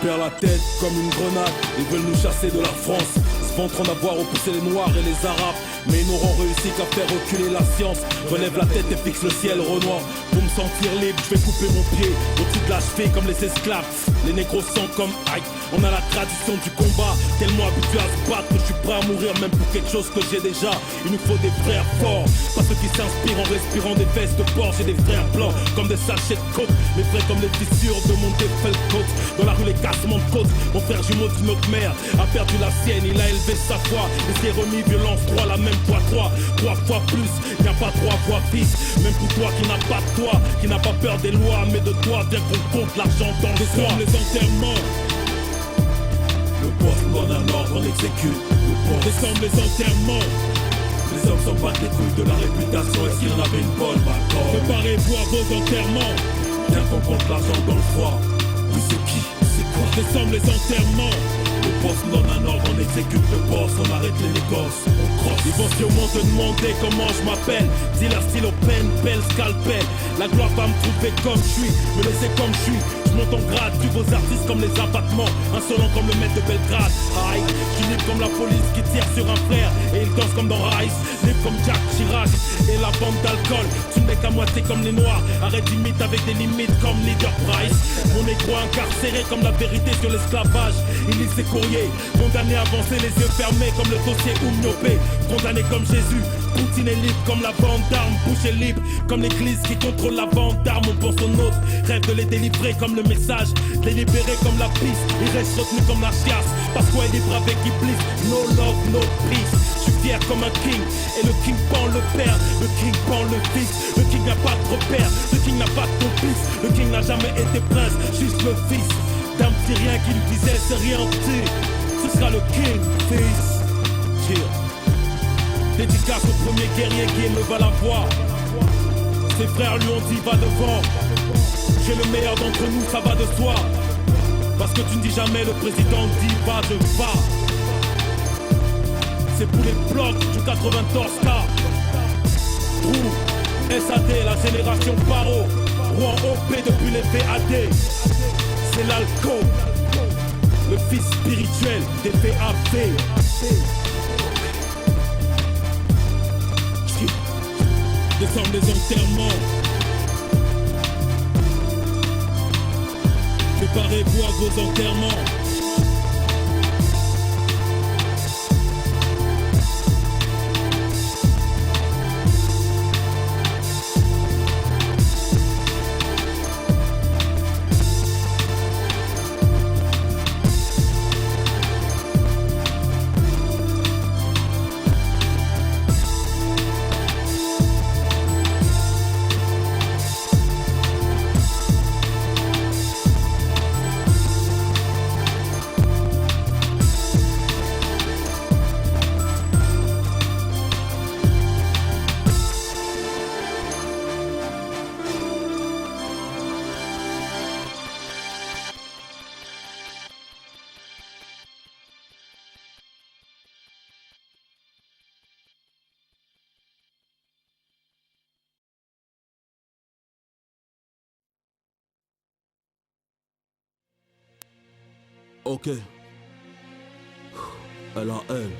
perd la tête comme une grenade. Ils veulent nous chasser de la France, se vantent en avoir repoussé les Noirs et les Arabes. Mais ils n'auront réussi qu'à faire reculer la science. Relève la tête et fixe le ciel, Renoir. Pour me sentir libre, je vais couper mon pied au-dessus de la cheville comme les esclaves. Les négros sont comme aïe. On a la tradition du combat, tellement habitué à se battre que je suis prêt à mourir même pour quelque chose que j'ai déjà. Il nous faut des frères forts, pas ceux qui s'inspirent en respirant des vestes de porc. J'ai des frères blancs comme des sachets de coke, mes frères comme les fissures de mon Felcoat. Dans la rue les cassements de côte, mon frère jumeau d'une autre mère a perdu la sienne, il a élevé sa foi et s'est remis violence 3, la même fois 3 fois plus, il n'y a pas 3 fois fils. Même pour toi qui n'as pas de toi, qui n'a pas peur des lois, mais de toi, bien qu'on compte l'argent dans le soir. Les enterrements, le boss donne un ordre, on exécute. Descendre les enterrements. Les hommes s'en battent les couilles de la réputation. Est-ce qu'il en avait une bonne? Préparez-vous à vos enterrements. Bien qu'on compte l'argent dans le froid. Oui, c'est qui? C'est quoi? Descendre les enterrements. Le boss donne un ordre, on exécute le boss, on arrête les négoces, on crosse. Ils vont sûrement te demander comment je m'appelle. Dealer stylo pen, pelle, scalpel. La gloire va me trouver comme je suis, me laisser comme je suis. Je monte en grade, tu vos artistes comme les abattements. Insolent comme le maître de Belgrade. Aïe, je suis libre comme la police qui tire sur un frère. Et il danse comme dans Rice, libre comme Jack Chirac. Et la bande d'alcool, tu n'es qu'à moitié comme les noirs. Arrête limite avec des limites comme Leader Price. Mon négro incarcéré comme la vérité sur l'esclavage. Il lit ses courriers, condamné à avancer les yeux fermés comme le dossier Oumniopé. Condamné comme Jésus, Poutine est libre comme la vente d'armes. Bouche est libre comme l'église qui contrôle la vente d'armes. On pense aux nôtres, rêve de les délivrer comme le message, de les libérer comme la piste. Il reste retenu comme la chiasse, parce qu'on est libre avec Iblis. No love, no peace. Je suis fier comme un king, et le king pend le père, le king pend le fils. Le king n'a pas de repère, le king n'a pas de complice. Le king n'a jamais été prince, juste le fils d'un petit rien qui lui disait c'est rien petit. Ce sera le king, fils. Yeah. Dédicace au premier guerrier qui éleva la voix. Ses frères lui ont dit va devant. J'ai le meilleur d'entre nous, ça va de soi. Parce que tu ne dis jamais le président dit va de va. C'est pour les blocs du 94K. Trou, SAD, la génération Paro. Rouen OP depuis les VAD. C'est l'alcool, le fils spirituel des VAP. Descendre les enterrements. Préparez-vous à vos enterrements. Ok. Elle a elle.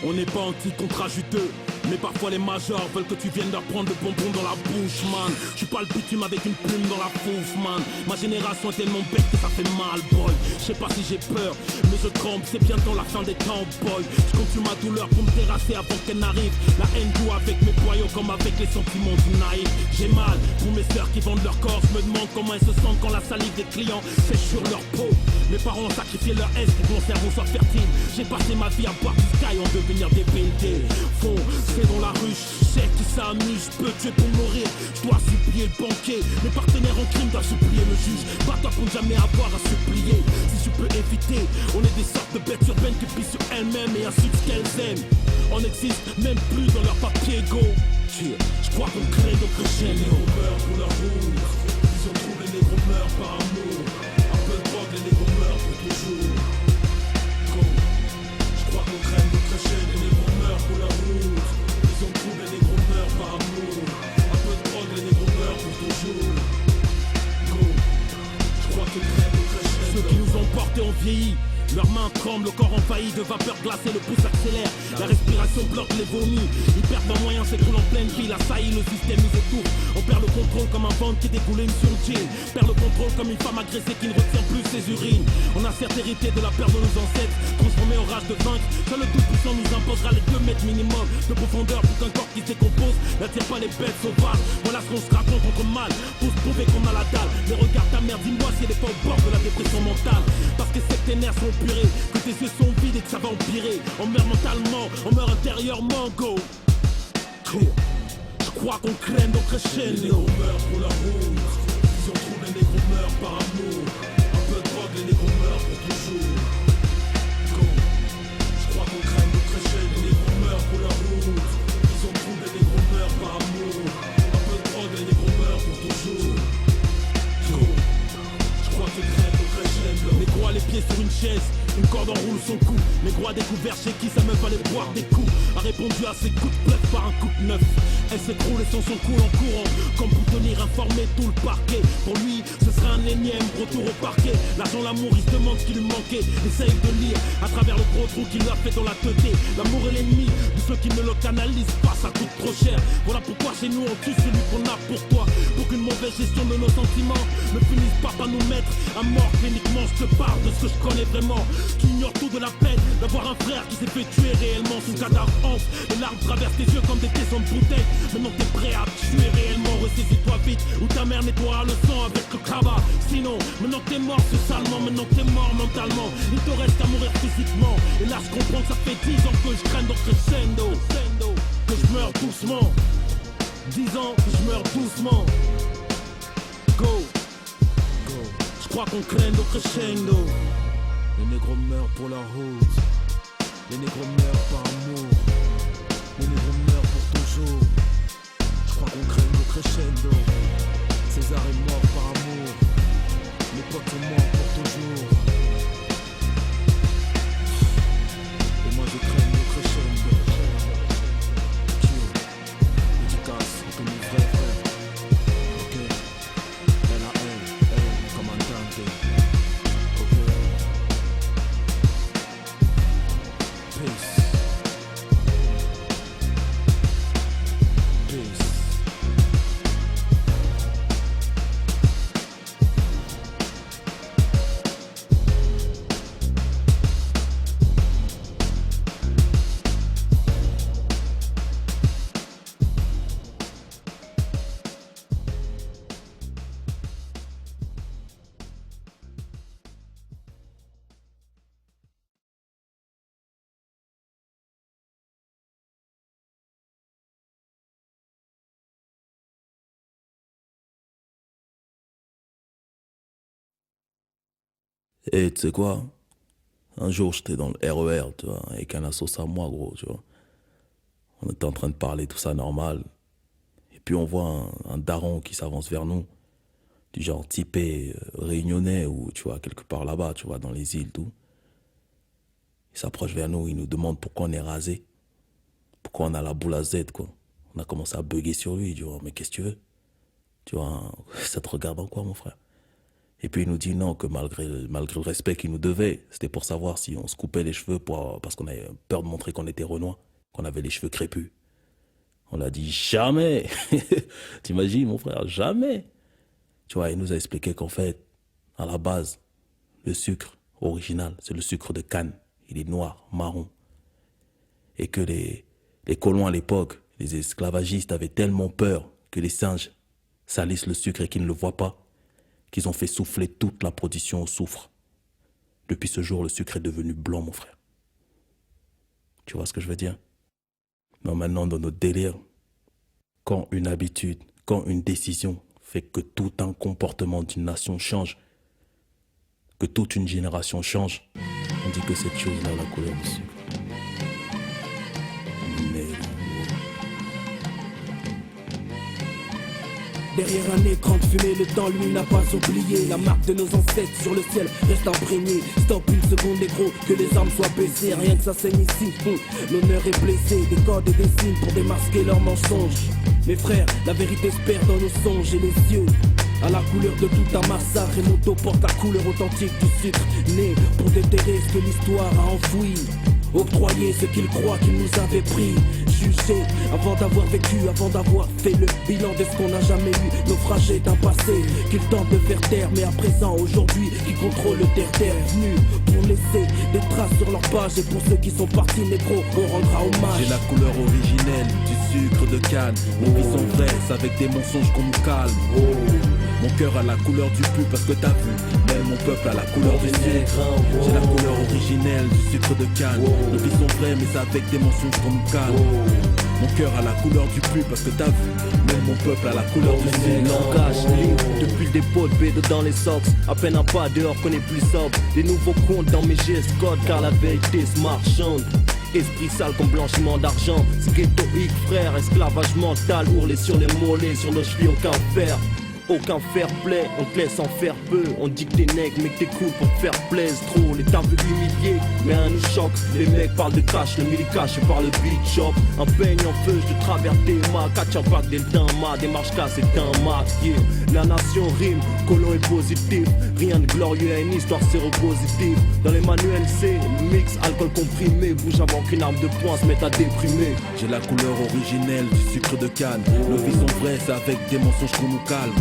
On n'est pas anti-contrat juteux, mais parfois les majors veulent que tu viennes leur prendre le bonbon dans la bouche, man. Je suis pas le bitume avec une plume dans la fouf, man. Ma génération est tellement bête que ça fait mal, boy. Je sais pas si j'ai peur, mais je tremble, c'est bientôt la fin des temps, boy. Je consume ma douleur pour me terrasser avant qu'elle n'arrive. La haine joue avec mes boyaux comme avec les sentiments du naïf. J'ai mal pour mes sœurs qui vendent leur corps. Je me demande comment elles se sentent quand la salive des clients sèche sur leur peau. Mes parents ont sacrifié leur aise pour que mon cerveau soit fertile. J'ai passé ma vie à boire du sky en devenir des BLD. Fond, c'est dans la rue, je sais qui s'amuse, je peux tuer pour mourir. Je dois supplier le banquier, mes partenaires en crime doivent supplier le juge. Pas toi pour ne jamais avoir à supplier. Si je peux éviter, on est des sortes de bêtes urbaines qui pissent sur elles-mêmes et insultent ce qu'elles aiment. On n'existe même plus dans leur papier go. Je crois qu'on crée notre chaîne. Les négros meurent pour leur route. Ils ont trouvé les négros meurent par amour. Un peu de drogue, les négros meurent pour toujours. Je crois qu'on crée notre chaîne. Les négros meurent pour leur route. Ils ont trouvé les négros meurent par amour. Un peu de drogue, les négros meurent pour toujours. vieillit. Leurs mains tremblent, le corps envahi de vapeur glacée, le pouce accélère. La respiration bloque les vomis. Ils perdent leurs moyens, s'écroulent en pleine ville. Assaillit, le système nous étouffe. On perd le contrôle comme un ventre qui dégoulait sur le jean. Perd le contrôle comme une femme agressée qui ne retient plus ses urines. On a certes hérité de la peur de nos ancêtres, transformé en rage de vaincre. Seul le tout-puissant nous imposera les 2 mètres minimum de profondeur pour qu'un corps qui se décompose n'attire pas les bêtes sauvages. Voilà ce qu'on se raconte contre mal, pour se prouver qu'on a la dalle. Les regards ta mère, dis-moi si elle est pas au bord de la dépression mentale. Parce que septénaires sont purés, que tes yeux sont vides et que ça va empirer. On meurt mentalement, on meurt intérieurement, go. Je crois qu'on crème nos crescendo. Les négros meurent pour leur route. Si on trouve les négros meurent par amour. Un peu de drogue, les négros meurent pour toujours. Go. Je crois qu'on crème nos crescendo. Les négros meurent pour leur route. Si on trouve les négros meurent par amour. Un peu de drogue, les négros meurent pour toujours. Go. Je crois qu'on crème nos crescendo. Négro a les pieds sur une chaise. Une corde enroule son cou. Négro a découvert chez qui sa meuf allait boire des coups. A répondu à ses coups de bluff par un coup de neuf. Elle s'écroule et son coule en courant. Comme pour tenir informé tout le parquet. Pour lui, ce serait un énième retour au parquet. L'argent, l'amour, il se demande ce qui lui manquait. Essaye de lire à travers le gros trou qu'il lui a fait dans la tête. L'amour est l'ennemi de ceux qui ne le canalisent pas. Ça coûte trop cher. Voilà pourquoi chez nous on tue celui qu'on a pour toi. Pour qu'une mauvaise gestion de nos sentiments ne finisse pas par nous mettre à mort cliniquement. Je te parle de ce que je connais vraiment. Tu ignores tout de la peine d'avoir un frère qui s'est fait tuer réellement. Son cadavre enfle, les larmes traversent tes yeux comme des caissons de bouteilles. Maintenant t'es prêt à tuer réellement. Ressaisis-toi vite ou ta mère nettoiera le sang avec le cabas. Sinon, maintenant que t'es mort socialement, maintenant que t'es mort mentalement, il te reste qu'à mourir physiquement. Et là je comprends que ça fait 10 ans que je traîne dans crescendo. Que je meurs doucement. 10 ans que je meurs doucement. Go. Je crois qu'on craigne au crescendo. Les négros meurent pour la route. Les négros meurent par amour. Les négros meurent pour toujours. Je crois qu'on craigne au crescendo. César est mort par amour. Les potes sont morts pour toujours. Et moi je craigne au crescendo. Dédicace à tous mes vrais frères. Ok. L.A.L. Commandante. Ok. Peace. Peace. Et tu sais quoi? Un jour, j'étais dans le RER, tu vois, avec un assos à moi, gros, tu vois. On était en train de parler, tout ça normal. Et puis on voit un daron qui s'avance vers nous, du genre typé réunionnais ou, tu vois, quelque part là-bas, tu vois, dans les îles, tout. Il s'approche vers nous, il nous demande pourquoi on est rasé. Pourquoi on a la boule à Z, quoi. On a commencé à bugger sur lui, tu vois, mais qu'est-ce que tu veux? Tu vois, ça te regarde en quoi, mon frère? Et puis il nous dit non, que malgré le respect qu'il nous devait, c'était pour savoir si on se coupait les cheveux parce qu'on avait peur de montrer qu'on était renois, qu'on avait les cheveux crépus. On a dit jamais. T'imagines, mon frère, jamais. Tu vois, il nous a expliqué qu'en fait, à la base, le sucre original, c'est le sucre de canne. Il est noir, marron. Et que les colons à l'époque, les esclavagistes avaient tellement peur que les singes salissent le sucre et qu'ils ne le voient pas, qu'ils ont fait souffler toute la production au soufre. Depuis ce jour, le sucre est devenu blanc, mon frère. Tu vois ce que je veux dire? Non, maintenant, dans notre délire, quand une habitude, quand une décision fait que tout un comportement d'une nation change, que toute une génération change, on dit que cette chose-là a la couleur du sucre. Mais... Derrière un écran de fumée, le temps lui n'a pas oublié. La marque de nos ancêtres sur le ciel reste imprégnée. Stop une seconde négro, que les armes soient baissées. Rien que ça saigne ici, l'honneur est blessé. Des codes et des signes pour démasquer leurs mensonges. Mes frères, la vérité se perd dans nos songes et les yeux à la couleur de tout un massacre. Et mon dos porte la couleur authentique du sucre. Né pour déterrer ce que l'histoire a enfoui. Octroyer ce qu'ils croient qu'ils nous avaient pris. Juger avant d'avoir vécu, avant d'avoir fait le bilan de ce qu'on n'a jamais eu. Naufragé d'un passé qu'ils tentent de faire taire. Mais à présent, aujourd'hui, qui contrôle le terre-terre. Venu pour laisser des traces sur leur page. Et pour ceux qui sont partis négro, on rendra hommage. J'ai la couleur originelle du sucre de canne. Nos vies sont vraies, c'est avec des mensonges qu'on nous calme. Mon cœur a la couleur du pu parce que t'as vu. Même mon peuple a la couleur du sucre. J'ai la couleur originelle du sucre de canne. Nos vies sont vraies mais c'est avec des mensonges qu'on nous calme. Mon cœur a la couleur du pu parce que t'as vu. Même mon peuple a la couleur du sucre. Langage libre depuis le dépôt de bédo dans les socks. À peine un pas dehors qu'on est plus sobre. Des nouveaux comptes dans mes gestes code car la vérité se marchande. Esprit sale comme blanchiment d'argent. C'est ghettoïque frère, esclavage mental. Ourlé sur les mollets, sur nos chevilles aucun fer. Aucun fair play, on te laisse en faire peu. On dit que t'es nègre mais que t'es cool pour te faire plaisir. Trop, les tables humiliés, mais un nous choque. Les mecs parlent de cash, le mili cash par le beat shop. Un peigne en feu, je te traverse tes mains. Catch un pack des ma démarche casse c'est un maquillé. La nation rime, colon est positif. Rien de glorieux, une histoire séropositive. Dans les manuels c'est mix, alcool comprimé. Bouge avant qu'une arme de poing se mette à déprimer. J'ai la couleur originelle du sucre de canne. Nos vies sont vraies, c'est avec des mensonges qu'on nous calme.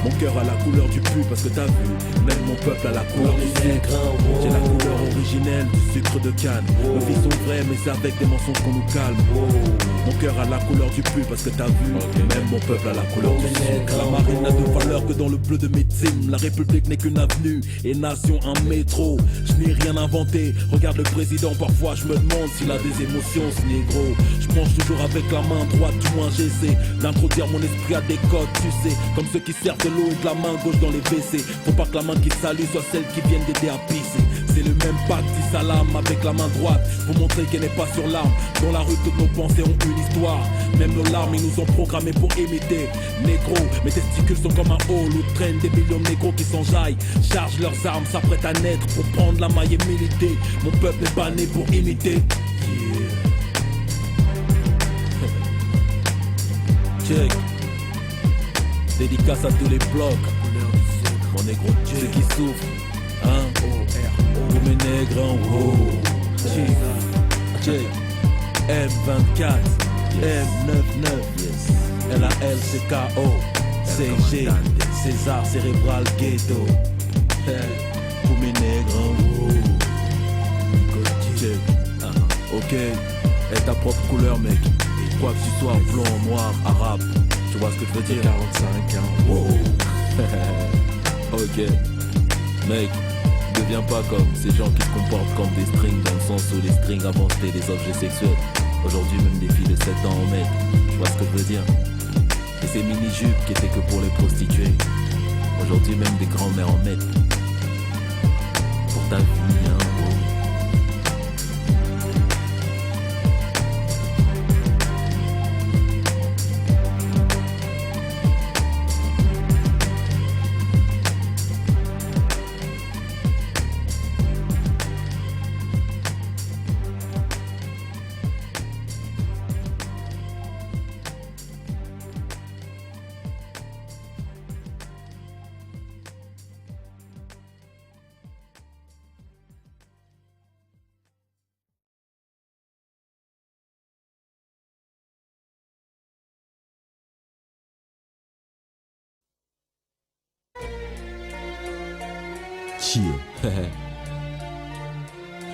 Mon cœur a la couleur du pu parce que t'as vu. Même mon peuple a la couleur du sucre. J'ai la couleur originelle du sucre de canne. Nos vies sont vraies mais c'est avec des mensonges qu'on nous calme. Mon cœur a la couleur du pu parce que t'as vu. Même mon peuple a la couleur du sucre. La marine n'a de valeur que dans le bleu de médecine. La République n'est qu'une avenue et nation un métro. Je n'ai rien inventé. Regarde le président, parfois je me demande s'il a des émotions ce négro. Je mange toujours avec la main droite, du moins j'essaie d'introduire mon esprit à des codes, tu sais. Comme ceux qui servent de l'eau et de la main gauche dans les WC. Faut pas que la main qui salue soit celle qui vient d'aider à pisser. C'est le même pacte, dit salam avec la main droite. Pour montrer qu'elle n'est pas sur l'arme. Dans la rue, toutes nos pensées ont une histoire. Même nos larmes, ils nous ont programmés pour imiter. Négro, mes testicules sont comme un hall où traînent des millions de négros qui s'enjaillent. Chargent leurs armes, s'apprêtent à naître pour prendre la maille et militer. Mon peuple n'est pas né pour imiter. Check. Dédicace à tous les blocs. Mon négro, ceux qui souffrent. Hein? Pour mes nègres en haut. Check. M24. M99. LALCKO. CG. César Cérébral Ghetto. Pour mes nègres en haut. Check. Ok. Et ta propre couleur, mec. Quoi que tu sois, blond, noir, arabe. Tu vois ce que je veux dire? 45 ans. Wow. Ok. Mec, deviens pas comme ces gens qui se comportent comme des strings, dans le sens où les strings avant c'était des objets sexuels. Aujourd'hui même des filles de 7 ans en mettent. Tu vois ce que je veux dire? Et ces mini-jupes qui étaient que pour les prostituées. Aujourd'hui même des grands-mères en mettent. Pour ta vie, hein, wow.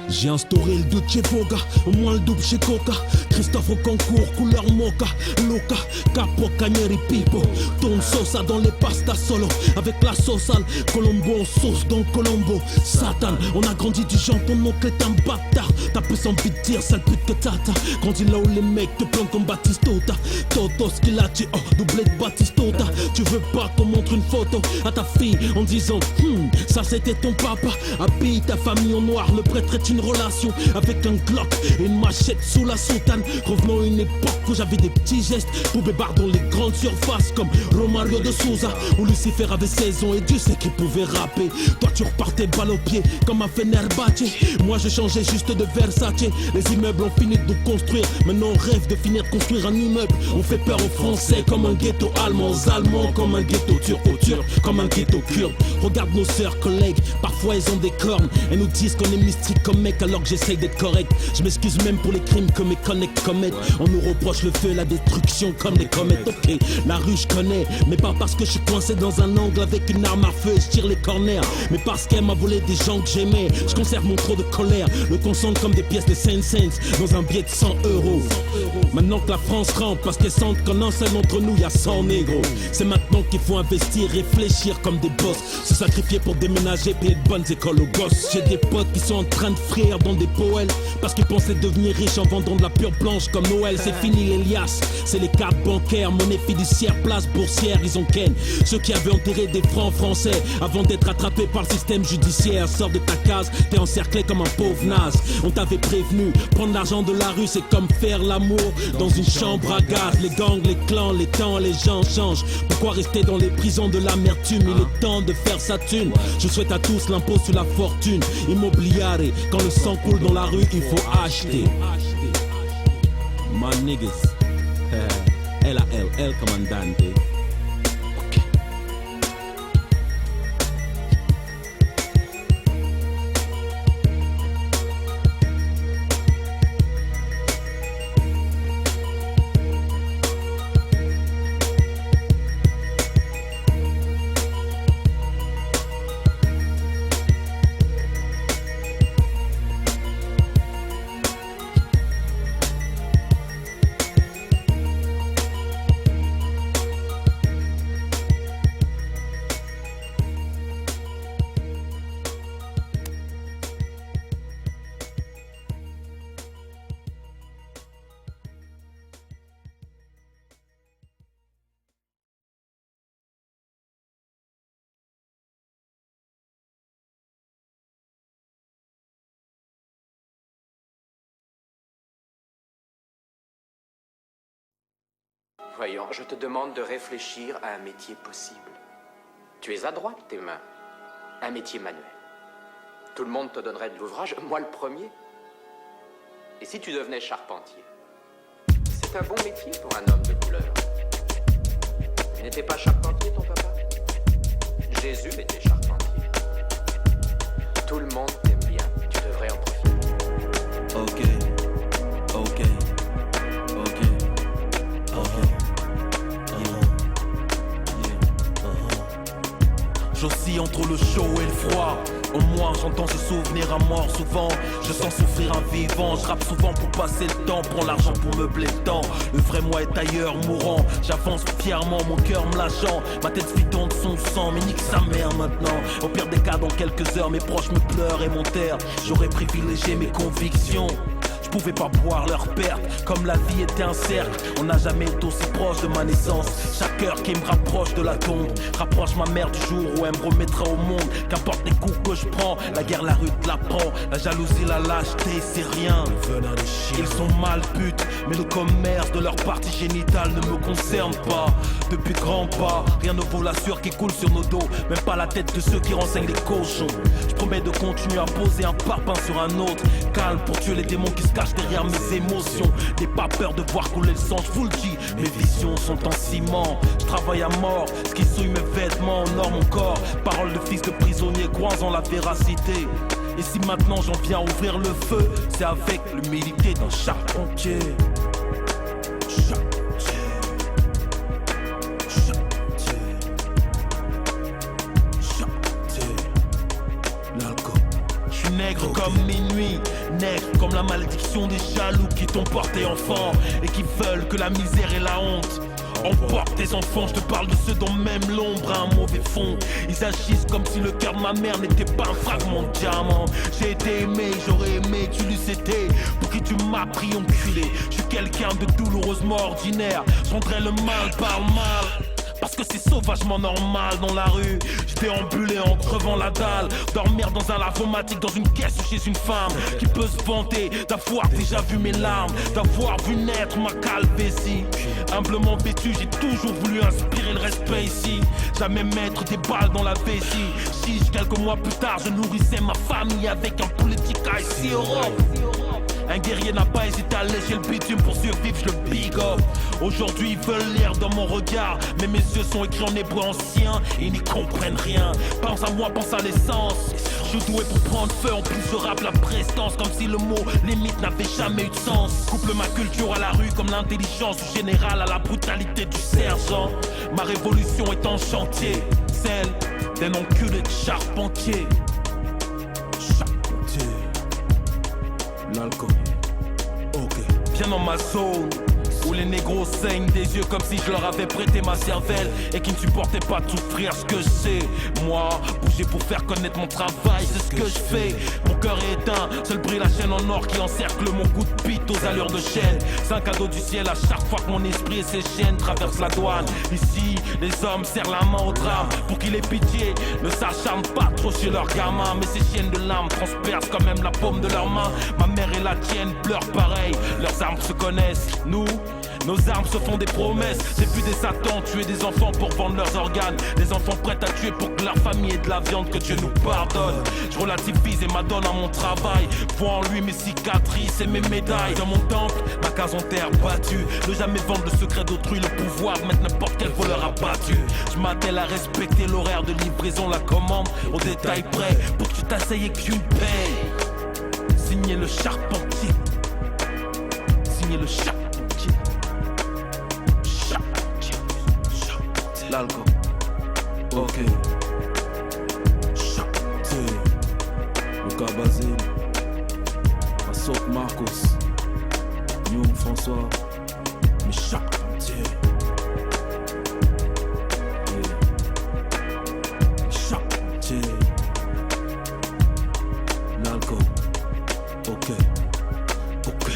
J'ai instauré le doute chez Voga, au moins le double chez Coca. Christophe au concours, couleur mocha, Loca, Capo, Cagneri, Pipo. Tourne Sosa dans les pastas solo, avec la sauce sale. Colombo en sauce dans Colombo. Satan, on a grandi du genre ton oncle est un bâtard. T'as plus envie de dire sale pute que tata. Grandi là où les mecs te plantent comme Batistota. Toto Skilacci, oh, doublé de Batistota. Tu veux pas qu'on montre une photo à ta fille en disant ça c'était ton papa. Habille ta famille en noir, le prêtre est une relation avec un Glock et une machette sous la soutane. Revenons à une époque où j'avais des petits gestes pour bébar dans les grandes surfaces comme Romario de Souza, où Lucifer avait 16 ans et Dieu sait qu'il pouvait rapper. Toi tu repartais balle au pied comme un Fenerbahçe. Moi je changeais juste de verre Versace. Les immeubles ont fini de nous construire. Maintenant on rêve de finir de construire un immeuble. On fait peur aux Français comme un ghetto allemand, aux Allemands comme un ghetto turc, aux Turcs comme un ghetto kurde. Regarde nos sœurs, collègues, parfois elles ont des cornes. Elles nous disent qu'on est mystique comme mec alors que j'essaye d'être correct. Je m'excuse même pour les crimes que mes connects commettent. On nous reproche le feu et la destruction comme des comètes. Ok, la rue je connais, mais pas parce que je suis coincé dans un angle avec une arme à feu et je tire les corners, mais parce qu'elle m'a volé des gens que j'aimais. Je conserve mon trop de colère, le concentre comme des pièces de 5 cents dans un billet de 100 euros. Maintenant que la France rentre, parce qu'elle sent qu'en un seul d'entre nous y a 100 négros. C'est maintenant qu'il faut investir, réfléchir comme des boss, se sacrifier pour déménager, payer de bonnes écoles aux gosses. J'ai des potes qui sont en train de frire dans des poêles parce qu'ils pensaient devenir riches en vendant de la pure blanche comme Noël. C'est fini les liasses, c'est les cartes bancaires, monnaie fiduciaire, place boursière, ils ont ken. Ceux qui avaient enterré des francs français avant d'être attrapés par le système judiciaire. Sors de ta case, t'es encerclé comme un pauvre naze. On t'avait prévenu, prendre l'argent de la rue c'est comme faire l'amour dans une chambre à gaz. Les gangs, les clans, les temps, les gens changent. Pourquoi rester dans les prisons de l'amertume? Il est temps de faire sa thune. Je souhaite à tous l'impôt sur la fortune. Immobiliare, quand le sang coule dans la rue il faut acheter. My niggas, L.A.L. Comandante. Voyons, je te demande de réfléchir à un métier possible. Tu es adroit de tes mains. Un métier manuel. Tout le monde te donnerait de l'ouvrage, moi le premier. Et si tu devenais charpentier? C'est un bon métier pour un homme de couleur. Il n'était pas charpentier, ton papa? Jésus était charpentier. Tout le monde t'aime bien, tu devrais en profiter. Ok. J'oscille entre le chaud et le froid. Au moins j'entends ce souvenir à mort souvent. Je sens souffrir un vivant. Je rappe souvent pour passer le temps. Prends l'argent pour meubler le temps. Le vrai moi est ailleurs mourant. J'avance fièrement, mon cœur me lâchant. Ma tête vidant de son sang, mais nique sa mère maintenant. Au pire des cas dans quelques heures mes proches me pleurent et m'enterrent. J'aurais privilégié mes convictions. Je pouvais pas boire leur perte, comme la vie était un cercle. On n'a jamais été aussi proche de ma naissance. Chaque heure qui me rapproche de la tombe rapproche ma mère du jour où elle me remettra au monde. Qu'importe les coups que je prends, la guerre la rue te l'apprend. La jalousie, la lâcheté, c'est rien. Ils sont mal buts, mais le commerce de leur partie génitale ne me concerne pas. Depuis grand pas, rien ne vaut la sueur qui coule sur nos dos. Même pas la tête de ceux qui renseignent les cochons. Je promets de continuer à poser un parpaing sur un autre. Calme pour tuer les démons qui se cachent derrière mes émotions. N'aie pas peur de voir couler le sang, je vous le dis. Mes visions sont en ciment. Je travaille à mort, ce qui souille mes vêtements honore mon corps. Parole de fils de prisonnier croisant la véracité. Et si maintenant j'en viens à ouvrir le feu, c'est avec l'humilité d'un charpentier. Nègre comme minuit, nègre comme la malédiction des jaloux qui t'ont porté enfant et qui veulent que la misère et la honte emportent tes enfants. Je te parle de ceux dont même l'ombre a un mauvais fond. Ils agissent comme si le cœur de ma mère n'était pas un fragment de diamant. J'ai été aimé, j'aurais aimé que tu l'eusses été. Pour qui tu m'as pris enculé. Je suis quelqu'un de douloureusement ordinaire. Je rendrai le mal par le mal. Parce que c'est sauvagement normal dans la rue. Je déambulais en crevant la dalle. Dormir dans un lavomatique, dans une caisse chez une femme qui peut se vanter d'avoir déjà vu mes larmes, d'avoir vu naître ma calvétie. Humblement vêtu, j'ai toujours voulu inspirer le respect ici. Jamais mettre des balles dans la vessie. Chiche, quelques mois plus tard, je nourrissais ma famille avec un politique ici Europe. Un guerrier n'a pas hésité à lécher le bitume pour survivre, je le big up. Aujourd'hui ils veulent lire dans mon regard, mais mes yeux sont écrits en hébreu ancien et ils n'y comprennent rien. Pense à moi, pense à l'essence. Je suis doué pour prendre feu, en plus je rappe la prestance, comme si le mot limite n'avait jamais eu de sens. Couple ma culture à la rue comme l'intelligence du général à la brutalité du sergent. Ma révolution est en chantier, celle d'un enculé de charpentier. Charpentier. L'alcool. Ok. Viens dans ma zone où les négros saignent des yeux comme si je leur avais prêté ma cervelle et qui ne supportaient pas de souffrir ce que je sais. Moi, bouger pour faire connaître mon travail, c'est ce que je fais. Mon cœur est éteint, seul brille la chaîne en or qui encercle mon coup de pite aux allures de chaîne. C'est un cadeau du ciel à chaque fois que mon esprit et ses chaînes traversent la douane. Ici, les hommes serrent la main au drame pour qu'ils aient pitié. Ne s'acharnent pas trop chez leurs gamins, mais ces chiennes de larmes transpercent quand même la paume de leurs mains. Ma mère et la tienne pleurent pareil, leurs armes se connaissent. Nous, nos armes se font des promesses. J'ai vu des satans tuer des enfants pour vendre leurs organes. Des enfants prêts à tuer pour que leur famille ait de la viande. Que Dieu nous pardonne. Je relativise et m'adonne à mon travail. Vois en lui mes cicatrices et mes médailles. Dans mon temple, ma case en terre battue. Ne jamais vendre le secret d'autrui, le pouvoir de mettre n'importe quel voleur abattu. Je m'attelle à respecter l'horaire de livraison, la commande au détail près. Pour que tu t'asseyes et que tu me payes. Signé le charpentier. Signé le charpentier. L'alcool, ok. Charpentier, Lucas Basile, Massot Marcos, Young François, mais charpentier. Charpentier, l'alcool, ok, ok.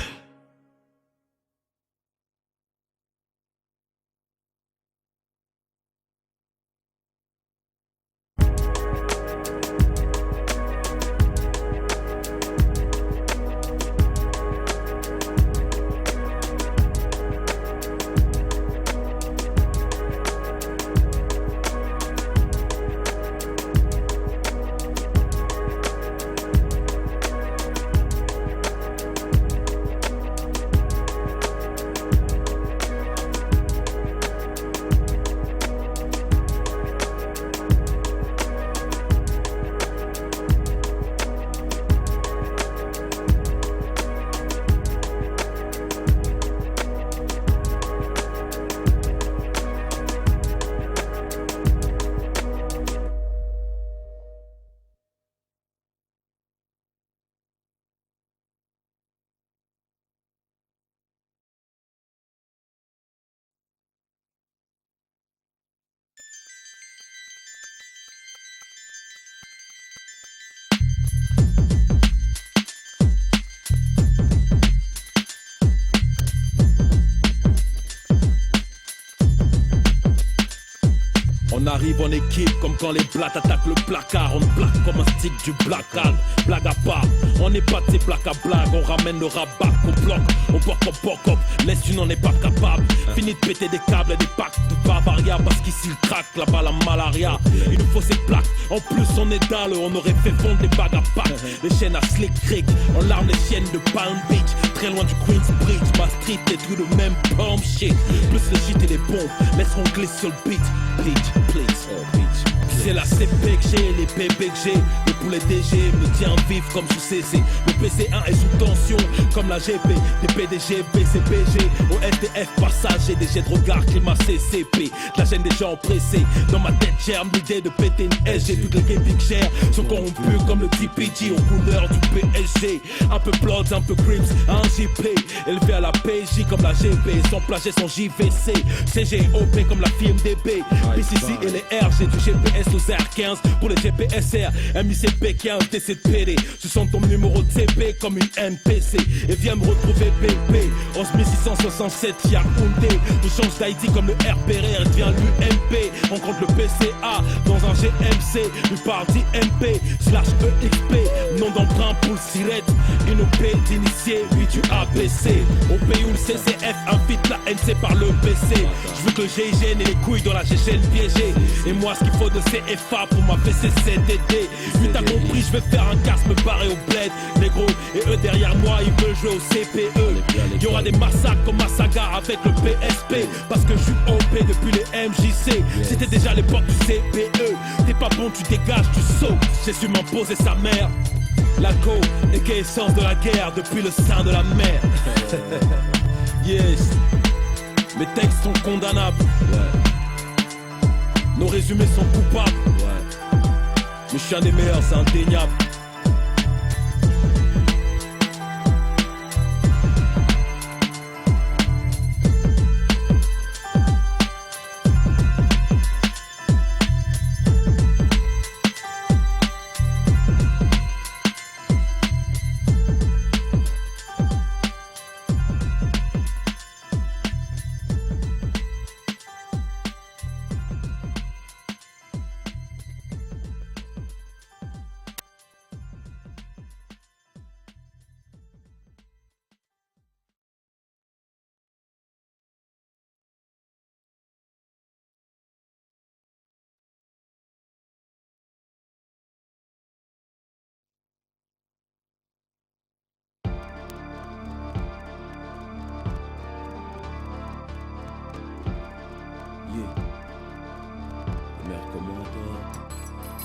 On arrive en équipe comme quand les blattes attaquent le placard. On plaque comme un stick du black Al. Blague à part, on n'est pas de ces plaques à blague. On ramène le rabat qu'on bloque. On porte comme porc-op, laisse tu n'en es pas capable. Fini de péter des câbles et des packs de Bavaria. Parce qu'ici le crack, là-bas la malaria. Il nous faut ces plaques, en plus on est dalle. On aurait fait fondre des bagues à pack. Les chaînes à Slick Creek, on larme les chiennes de Palm Beach. Très loin du Queensbridge, ma street est tout de même bomb shit. Plus le shit et les bombes, laisseront glisser sur le beat. Beach, please, oh beach. C'est la CP que j'ai, les bébés que j'ai. Le poulet DG me tient vif comme sous CC. Le PC1 est sous tension comme la GP. Des PDG, BCBG, au SDF passager. Des jets de regard, climat CCP. De la gêne des gens pressés. Dans ma tête germe l'idée de péter une SG. Toutes les gaming chères sont corrompus comme le TPG aux couleurs du PSG. Un peu Bloods, un peu Crips, un JP. Élevé à la PJ comme la GB. Son plagiat, son JVC. CGOP comme la FIMDB. BCC et les RG du GPS aux R15 pour les GPSR. MICP15, TCPD. Je sens ton numéro de CP comme une NPC. Et viens me retrouver BP 11667 Yaoundé. Je change d'ID comme le RPR et devient l'UMP. On compte le PCA dans un GMC. Lui parle d'IMP /EXP. Nom d'emprunt pour le SIRET. Une OP d'initié, lui du ABC. Au pays où le CCF invite la NC par le PC. Je veux que le GIGN et les couilles dans la GGN piégée. Et moi ce qu'il faut de CFA pour ma PCCDD. 8 à compris, je vais faire un casse, me barrer au bled. Négro, et eux derrière moi, ils veulent jouer au CPE. Y'aura des massacres comme ma saga avec le PSP. Parce que je suis OP depuis les MJC. C'était déjà l'époque du CPE. T'es pas bon, tu dégages, tu sautes. J'ai su m'imposer sa mère. La co est essence de la guerre depuis le sein de la mer. Yes. Mes textes sont condamnables. Nos résumés sont coupables. Mais je suis un des meilleurs, c'est indéniable.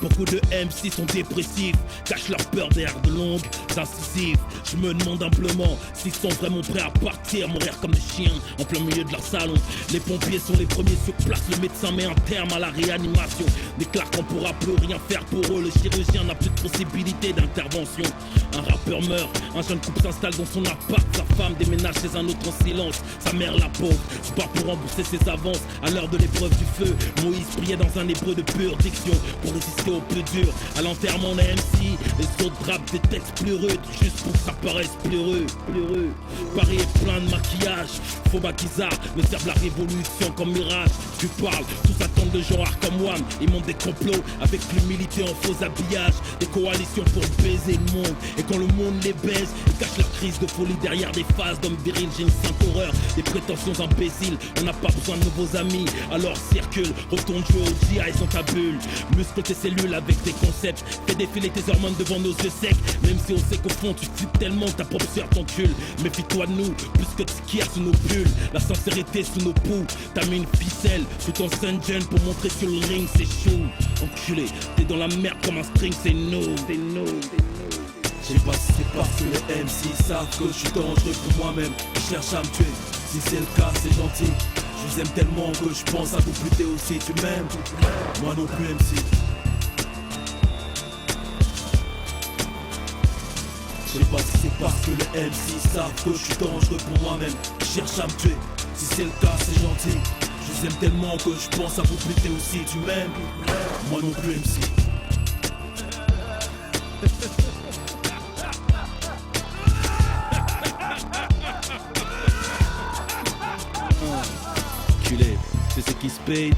Beaucoup de MC sont dépressifs, cachent leur peur derrière de longues incisives. Je me demande humblement s'ils sont vraiment prêts à partir, mourir comme des chiens en plein milieu de leur salon. Les pompiers sont les premiers sur place, le médecin met un terme à la réanimation. Déclare qu'on pourra plus rien faire pour eux, le chirurgien n'a plus de possibilité d'intervention. Un rappeur meurt, un jeune couple s'installe dans son appart, sa femme déménage chez un autre en silence. Sa mère la pauvre, se bat pour rembourser ses avances. À l'heure de l'épreuve du feu, Moïse priait dans un hébreu de pure diction pour résister au plus dur. À l'enterrement d'un MC, les autres drapent des textes plus rudes, juste pour que ça paraisse plus heureux. Paris est plein de maquillage, faux maquisards me servent la révolution comme mirage. Tu parles, tous attendent de genre comme Wham. Ils montent des complots avec l'humilité en faux habillage. Des coalitions pour baiser le monde. Et quand le monde les baise, ils cachent leur crise de folie derrière des phases d'hommes virils. J'ai une sainte horreur, des prétentions imbéciles. On n'a pas besoin de nouveaux amis, alors circule. Retourne jouer au GI sans ta bulle. Muscle tes cellules avec des concepts. Fais défiler tes hormones devant nos yeux secs. Même si on sait qu'au fond tu flippes tellement ta propre sœur t'encule. Méfie-toi de nous, plus que de skier sous nos bulles. La sincérité sous nos poux. T'as mis une ficelle sous ton Saint-Jean pour montrer sur le ring c'est chaud. Enculé, t'es dans la merde comme un string, c'est no. Je sais pas si c'est parce que les MC savent que je suis dangereux pour moi-même. Ils cherchent à me tuer, si c'est le cas c'est gentil. Je vous aime tellement que je pense à vous buter aussi. Tu m'aimes, moi non plus MC. Je sais pas si c'est parce que les MC savent que je suis dangereux pour moi-même. Ils cherchent à me tuer, si c'est le cas c'est gentil. Je vous aime tellement que je pense à vous buter aussi. Tu m'aimes, moi non plus MC. C'est ce qui se paye.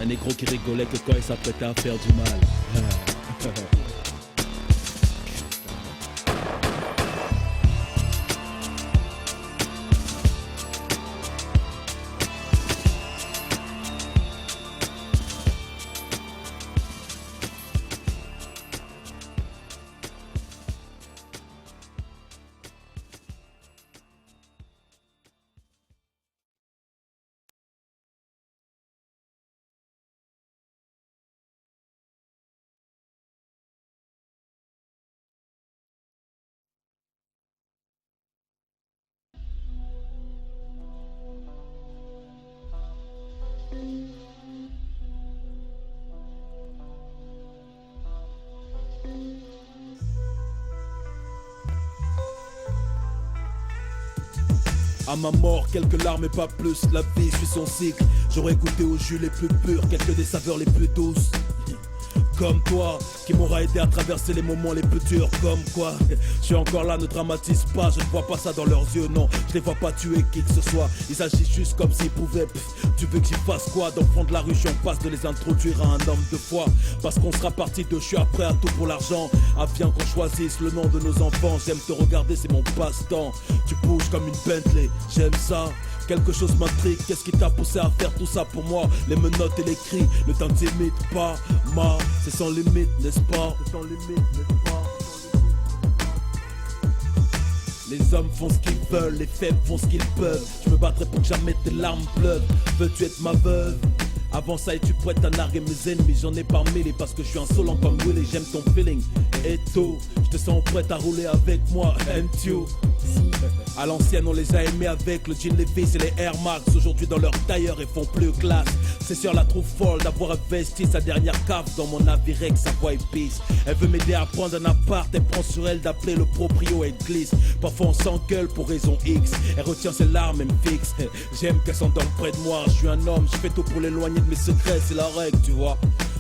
Un négro qui rigolait que quand il s'apprêtait à faire du mal. À ma mort, quelques larmes et pas plus, la vie suit son cycle. J'aurais goûté aux jus les plus purs, quelques des saveurs les plus douces. Comme toi, qui m'aura aidé à traverser les moments les plus durs. Comme quoi, je suis encore là, ne dramatise pas. Je ne vois pas ça dans leurs yeux, non. Je les vois pas tuer qui que ce soit. Ils agissent juste comme s'ils pouvaient. Tu veux que j'y fasse quoi? D'enfants de la rue, je passe de les introduire à un homme de foi. Parce qu'on sera parti de je suis après à tout pour l'argent. Ah, viens qu'on choisisse le nom de nos enfants. J'aime te regarder, c'est mon passe-temps. Tu bouges comme une Bentley, j'aime ça. Quelque chose m'intrigue, qu'est-ce qui t'a poussé à faire tout ça pour moi? Les menottes et les cris ne t'intimident pas, ma, c'est sans limite, n'est-ce n'est-ce pas? C'est sans limite, n'est-ce pas? Les hommes font ce qu'ils veulent, les faibles font ce qu'ils peuvent. Je me battrai pour que jamais tes larmes pleuvent. Veux-tu être ma veuve? Avant ça, es-tu prête à narguer mes ennemis? J'en ai par mille et parce que je suis insolent comme Will et j'aime ton feeling. Et tôt, je te sens prête à rouler avec moi, and you. À l'ancienne, on les a aimés avec le jean Levi's et les Air Max. Aujourd'hui, dans leur tailleur, ils font plus classe. C'est sûr, la trouve folle d'avoir investi sa dernière cave dans mon Avirex, sa voix épice. Elle veut m'aider à prendre un appart, elle prend sur elle d'appeler le proprio et glisse. Parfois, on s'engueule pour raison X. Elle retient ses larmes et me fixe. J'aime qu'elle s'endorme près de moi. Je suis un homme, je fais tout pour l'éloigner de mes secrets, c'est la règle, tu vois.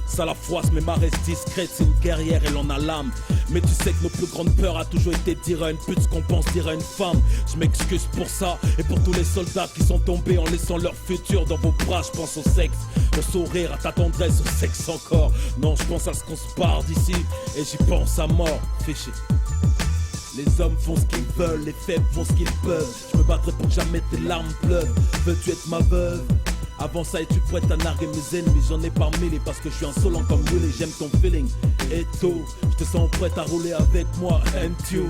Ça la froisse, mais ma reste discrète, c'est une guerrière, elle en a l'âme. Mais tu sais que nos plus grandes peurs a toujours été de dire à une pute ce qu'on pense dire à une femme. Je m'excuse pour ça et pour tous les soldats qui sont tombés en laissant leur futur dans vos bras. Je pense au sexe, au sourire, à ta tendresse, au sexe encore. Non, je pense à ce qu'on se part d'ici et j'y pense à mort. Fiché. Les hommes font ce qu'ils veulent, les faibles font ce qu'ils peuvent. Je me battrai pour que jamais tes larmes pleuvent. Veux-tu être ma veuve? Avant ça, es-tu prête à narguer mes ennemis? J'en ai par mille et parce que je suis insolent comme Will et j'aime ton feeling. Et tôt, je te sens prête à rouler avec moi, and you.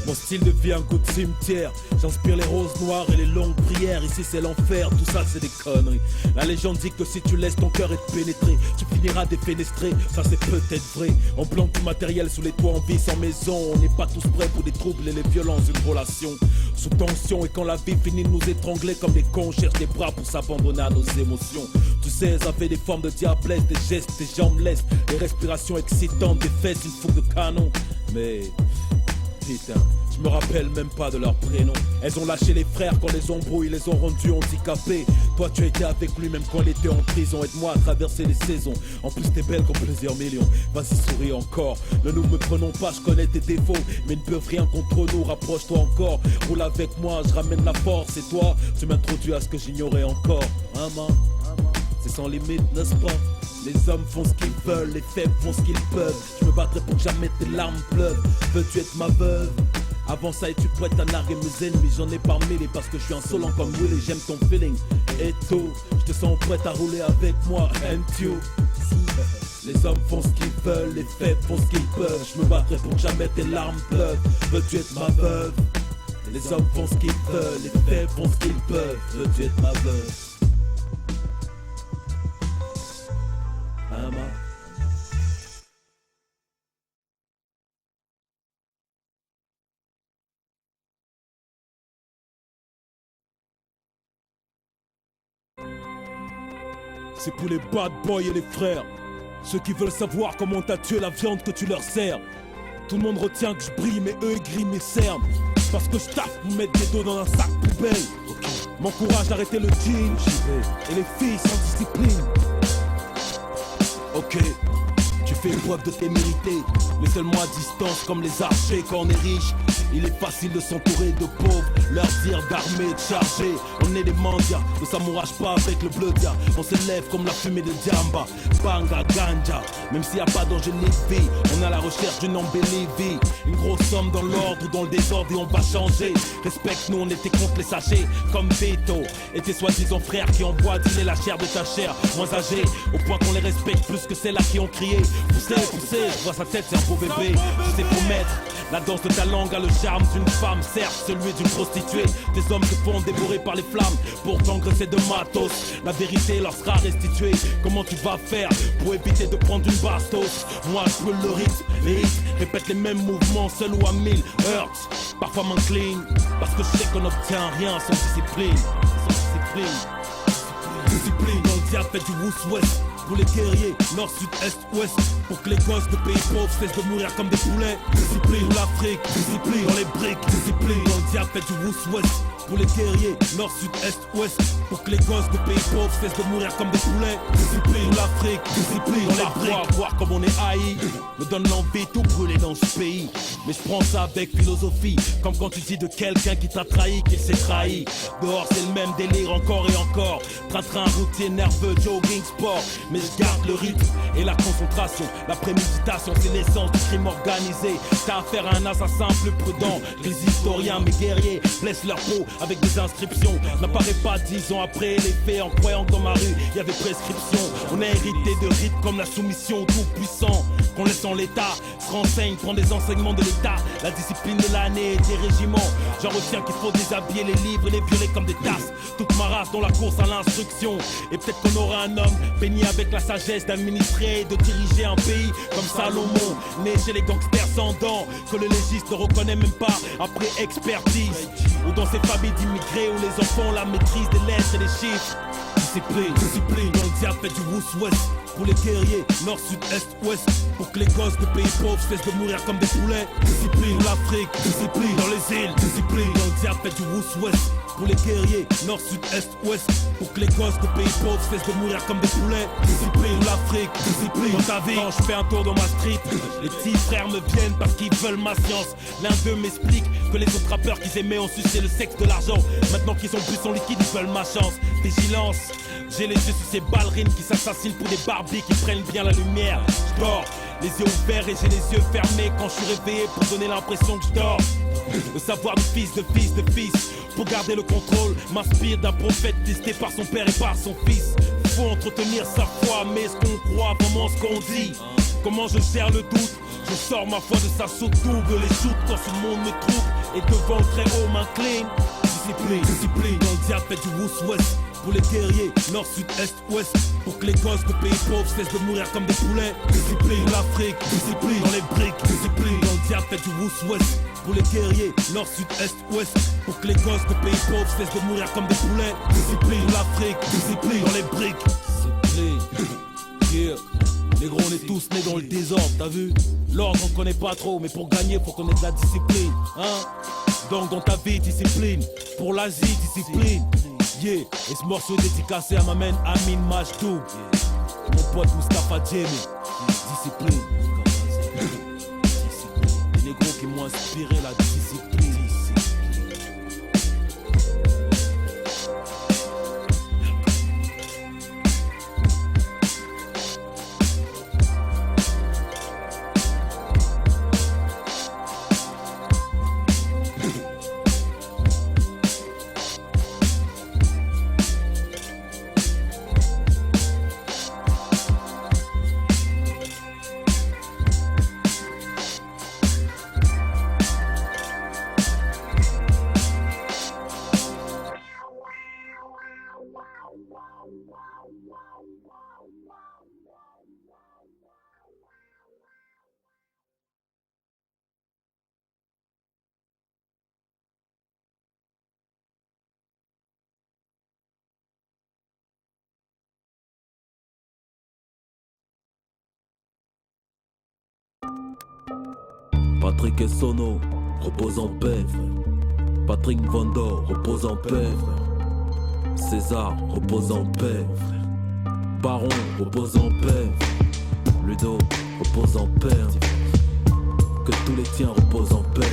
Mon style devient un goût de cimetière. J'inspire les roses noires et les longues prières. Ici c'est l'enfer, tout ça c'est des conneries. La légende dit que si tu laisses ton cœur être pénétré, tu finiras défenestré, ça c'est peut-être vrai. On plante tout matériel sous les toits en vie sans maison. On n'est pas tous prêts pour les troubles et les violences d'une relation. Sous tension et quand la vie finit de nous étrangler comme des cons, on cherche des bras pour s'abandonner à nos émotions. Tu sais, ça fait des formes de diablesse, des gestes, des jambes lestes, des respirations excitantes, des fesses, une fougue de canon. Mais... putain, je me rappelle même pas de leur prénom. Elles ont lâché les frères quand les embrouilles les ont rendus handicapés. Toi tu as été avec lui même quand il était en prison. Aide-moi à traverser les saisons. En plus t'es belle comme plusieurs millions. Vas-y souris encore. Ne nous me prenons pas, je connais tes défauts, mais ne peuvent rien contre nous, rapproche-toi encore. Roule avec moi, je ramène la force. Et toi, tu m'introduis à ce que j'ignorais encore. Hein man, c'est sans limite, n'est-ce pas? Les hommes font ce qu'ils veulent, les faibles font ce qu'ils peuvent. Je me battrai pour que jamais tes larmes pleuvent. Veux-tu être ma veuve? Avant ça, es-tu prête à narguer mes ennemis? J'en ai par mille et parce que je suis insolent comme Will et j'aime ton feeling. Et tôt, je te sens prête à rouler avec moi, and you. Les hommes font ce qu'ils veulent, les faibles font ce qu'ils peuvent. Je me battrai pour que jamais tes larmes pleuvent. Veux-tu être ma veuve? Les hommes font ce qu'ils veulent, les faibles font ce qu'ils peuvent. Veux-tu être ma veuve? C'est pour les bad boys et les frères, ceux qui veulent savoir comment t'as tué la viande que tu leur sers. Tout le monde retient que je brille, mais eux ils grillent mes cernes. Parce que je taffe pour mettre des dos dans un sac poubelle. M'encourage d'arrêter le jean, et les filles sans discipline. Ok, tu fais preuve de témérité, mais seulement à distance comme les archers quand on est riche. Il est facile de s'entourer de pauvres, leur dire d'armée, de charger. On est des mendias, ne s'amourage pas avec le bleu dia. On s'élève comme la fumée de Diamba, Banga, Ganja. Même s'il n'y a pas d'angélique vie, on est à la recherche d'une embellie vie. Une grosse somme dans l'ordre ou dans le désordre et on va changer. Respecte-nous, on était contre les sachets, comme Vito. Et tes soi-disant frères qui envoient dîner la chair de ta chair, moins âgés, au point qu'on les respecte plus que celles-là qui ont crié. Poussez, poussez, je vois sa tête, c'est un beau bébé. Je sais promettre la danse de ta langue a le charme d'une femme, certes celui d'une prostituée. Des hommes se font dévorer par les flammes pour t'engraisser de matos. La vérité leur sera restituée. Comment tu vas faire pour éviter de prendre une bastos? Moi je veux le rythme, les hits, répète les mêmes mouvements seul ou à 1000 hertz. Parfois m'incline, parce que je sais qu'on n'obtient rien sans discipline. Sans discipline. Discipline dans le diable fait du woods-west. Pour les guerriers, nord, sud, est, ouest. Pour que les gosses de pays pauvres cessent de mourir comme des poulets. Discipline pour l'Afrique, discipline dans les briques. Discipline dans le diable fait du woods-west. Pour les guerriers, nord, sud, est, ouest. Pour que les gosses de pays pauvres cessent de mourir comme des poulets. Discipline pour l'Afrique, discipline dans les briques. Voir comme on est haï me donne l'envie de tout brûler dans ce pays. Mais je prends ça avec philosophie. Comme quand tu dis de quelqu'un qui t'a trahi qu'il s'est trahi. Dehors c'est le même délire encore et encore. Train-train, routier, nerveux, jogging, sport. Mais je garde le rythme et la concentration. La préméditation c'est l'essence du crime organisé. T'as affaire à un assassin plus prudent. Les historiens, mes guerriers blessent leur peau avec des inscriptions. N'apparaît pas disons ans après les faits, en croyant que dans ma rue y avait prescription. On a hérité de rites comme la soumission au tout-puissant, qu'on laisse en l'état, se renseigne, prend des enseignements de l'état. La discipline de l'année et des régiments. J'en retiens qu'il faut déshabiller les livres et les violer comme des tasses. Toute ma race dans la course à l'instruction. Et peut-être qu'on aura un homme baigné avec la sagesse d'administrer et de diriger un pays comme Salomon, né chez les gangsters sans dents, que le légiste ne reconnaît même pas après expertise. Ou dans ces familles d'immigrés où les enfants ont la maîtrise des lettres et des chiffres. Discipline, dans le diable fait du West. Pour les guerriers, nord, sud, est, ouest. Pour que les gosses de pays pauvres cessent de mourir comme des poulets. Discipline, l'Afrique, discipline, dans les îles. Discipline, dans le diable fait du West. Pour les guerriers, nord, sud, est, ouest. Pour que les gosses de pays pauvres cessent de mourir comme des poulets. Discipline, l'Afrique, discipline, dans ta vie. Quand je fais un tour dans ma street, les petits frères me viennent parce qu'ils veulent ma science. L'un d'eux m'explique que les autres rappeurs qu'ils aimaient ont sucé le sexe de l'argent. Maintenant qu'ils ont bu son liquide, ils veulent ma chance. Vigilance, j'ai les yeux sur ces ballerines qui s'assassinent pour des Barbies qui prennent bien la lumière. Je dors, les yeux ouverts et j'ai les yeux fermés quand je suis réveillé pour donner l'impression que je dors. Le savoir de fils, pour garder le contrôle, m'inspire d'un prophète testé par son père et par son fils. Faut entretenir sa foi, mais est-ce qu'on croit vraiment ce qu'on dit? Comment je gère le doute? Je sors ma foi de sa soute double, les shoots quand ce monde me trouble et devant le très haut m'incline. Discipline, dans le diable fait du West. Pour les guerriers, nord, sud, est, ouest. Pour que les gosses de pays pauvres cessent de mourir comme des poulets. Discipline, l'Afrique, discipline, dans les briques. Discipline, dans le diable fait du West. Pour les guerriers, nord, sud, est, ouest. Pour que les gosses de pays pauvres cessent de mourir comme des poulets. Discipline, l'Afrique, discipline, dans les briques. Discipline, yeah. Les gros, on est tous nés dans le désordre, t'as vu? L'ordre on connaît pas trop, mais pour gagner faut qu'on ait de la discipline, hein? Donc dans ta vie, discipline. Pour l'Asie, discipline. Yeah. Et ce morceau est dédicacé à ma main Amin Majdou. Mon pote Mustafa Djemé. Discipline. Les négros qui m'ont inspiré la discipline. Patrick Essono, repose en paix, frère. Patrick Vando, repose en paix, frère. César, repose en paix, frère. Baron, repose en paix. Ludo, repose en paix. Que tous les tiens reposent en paix.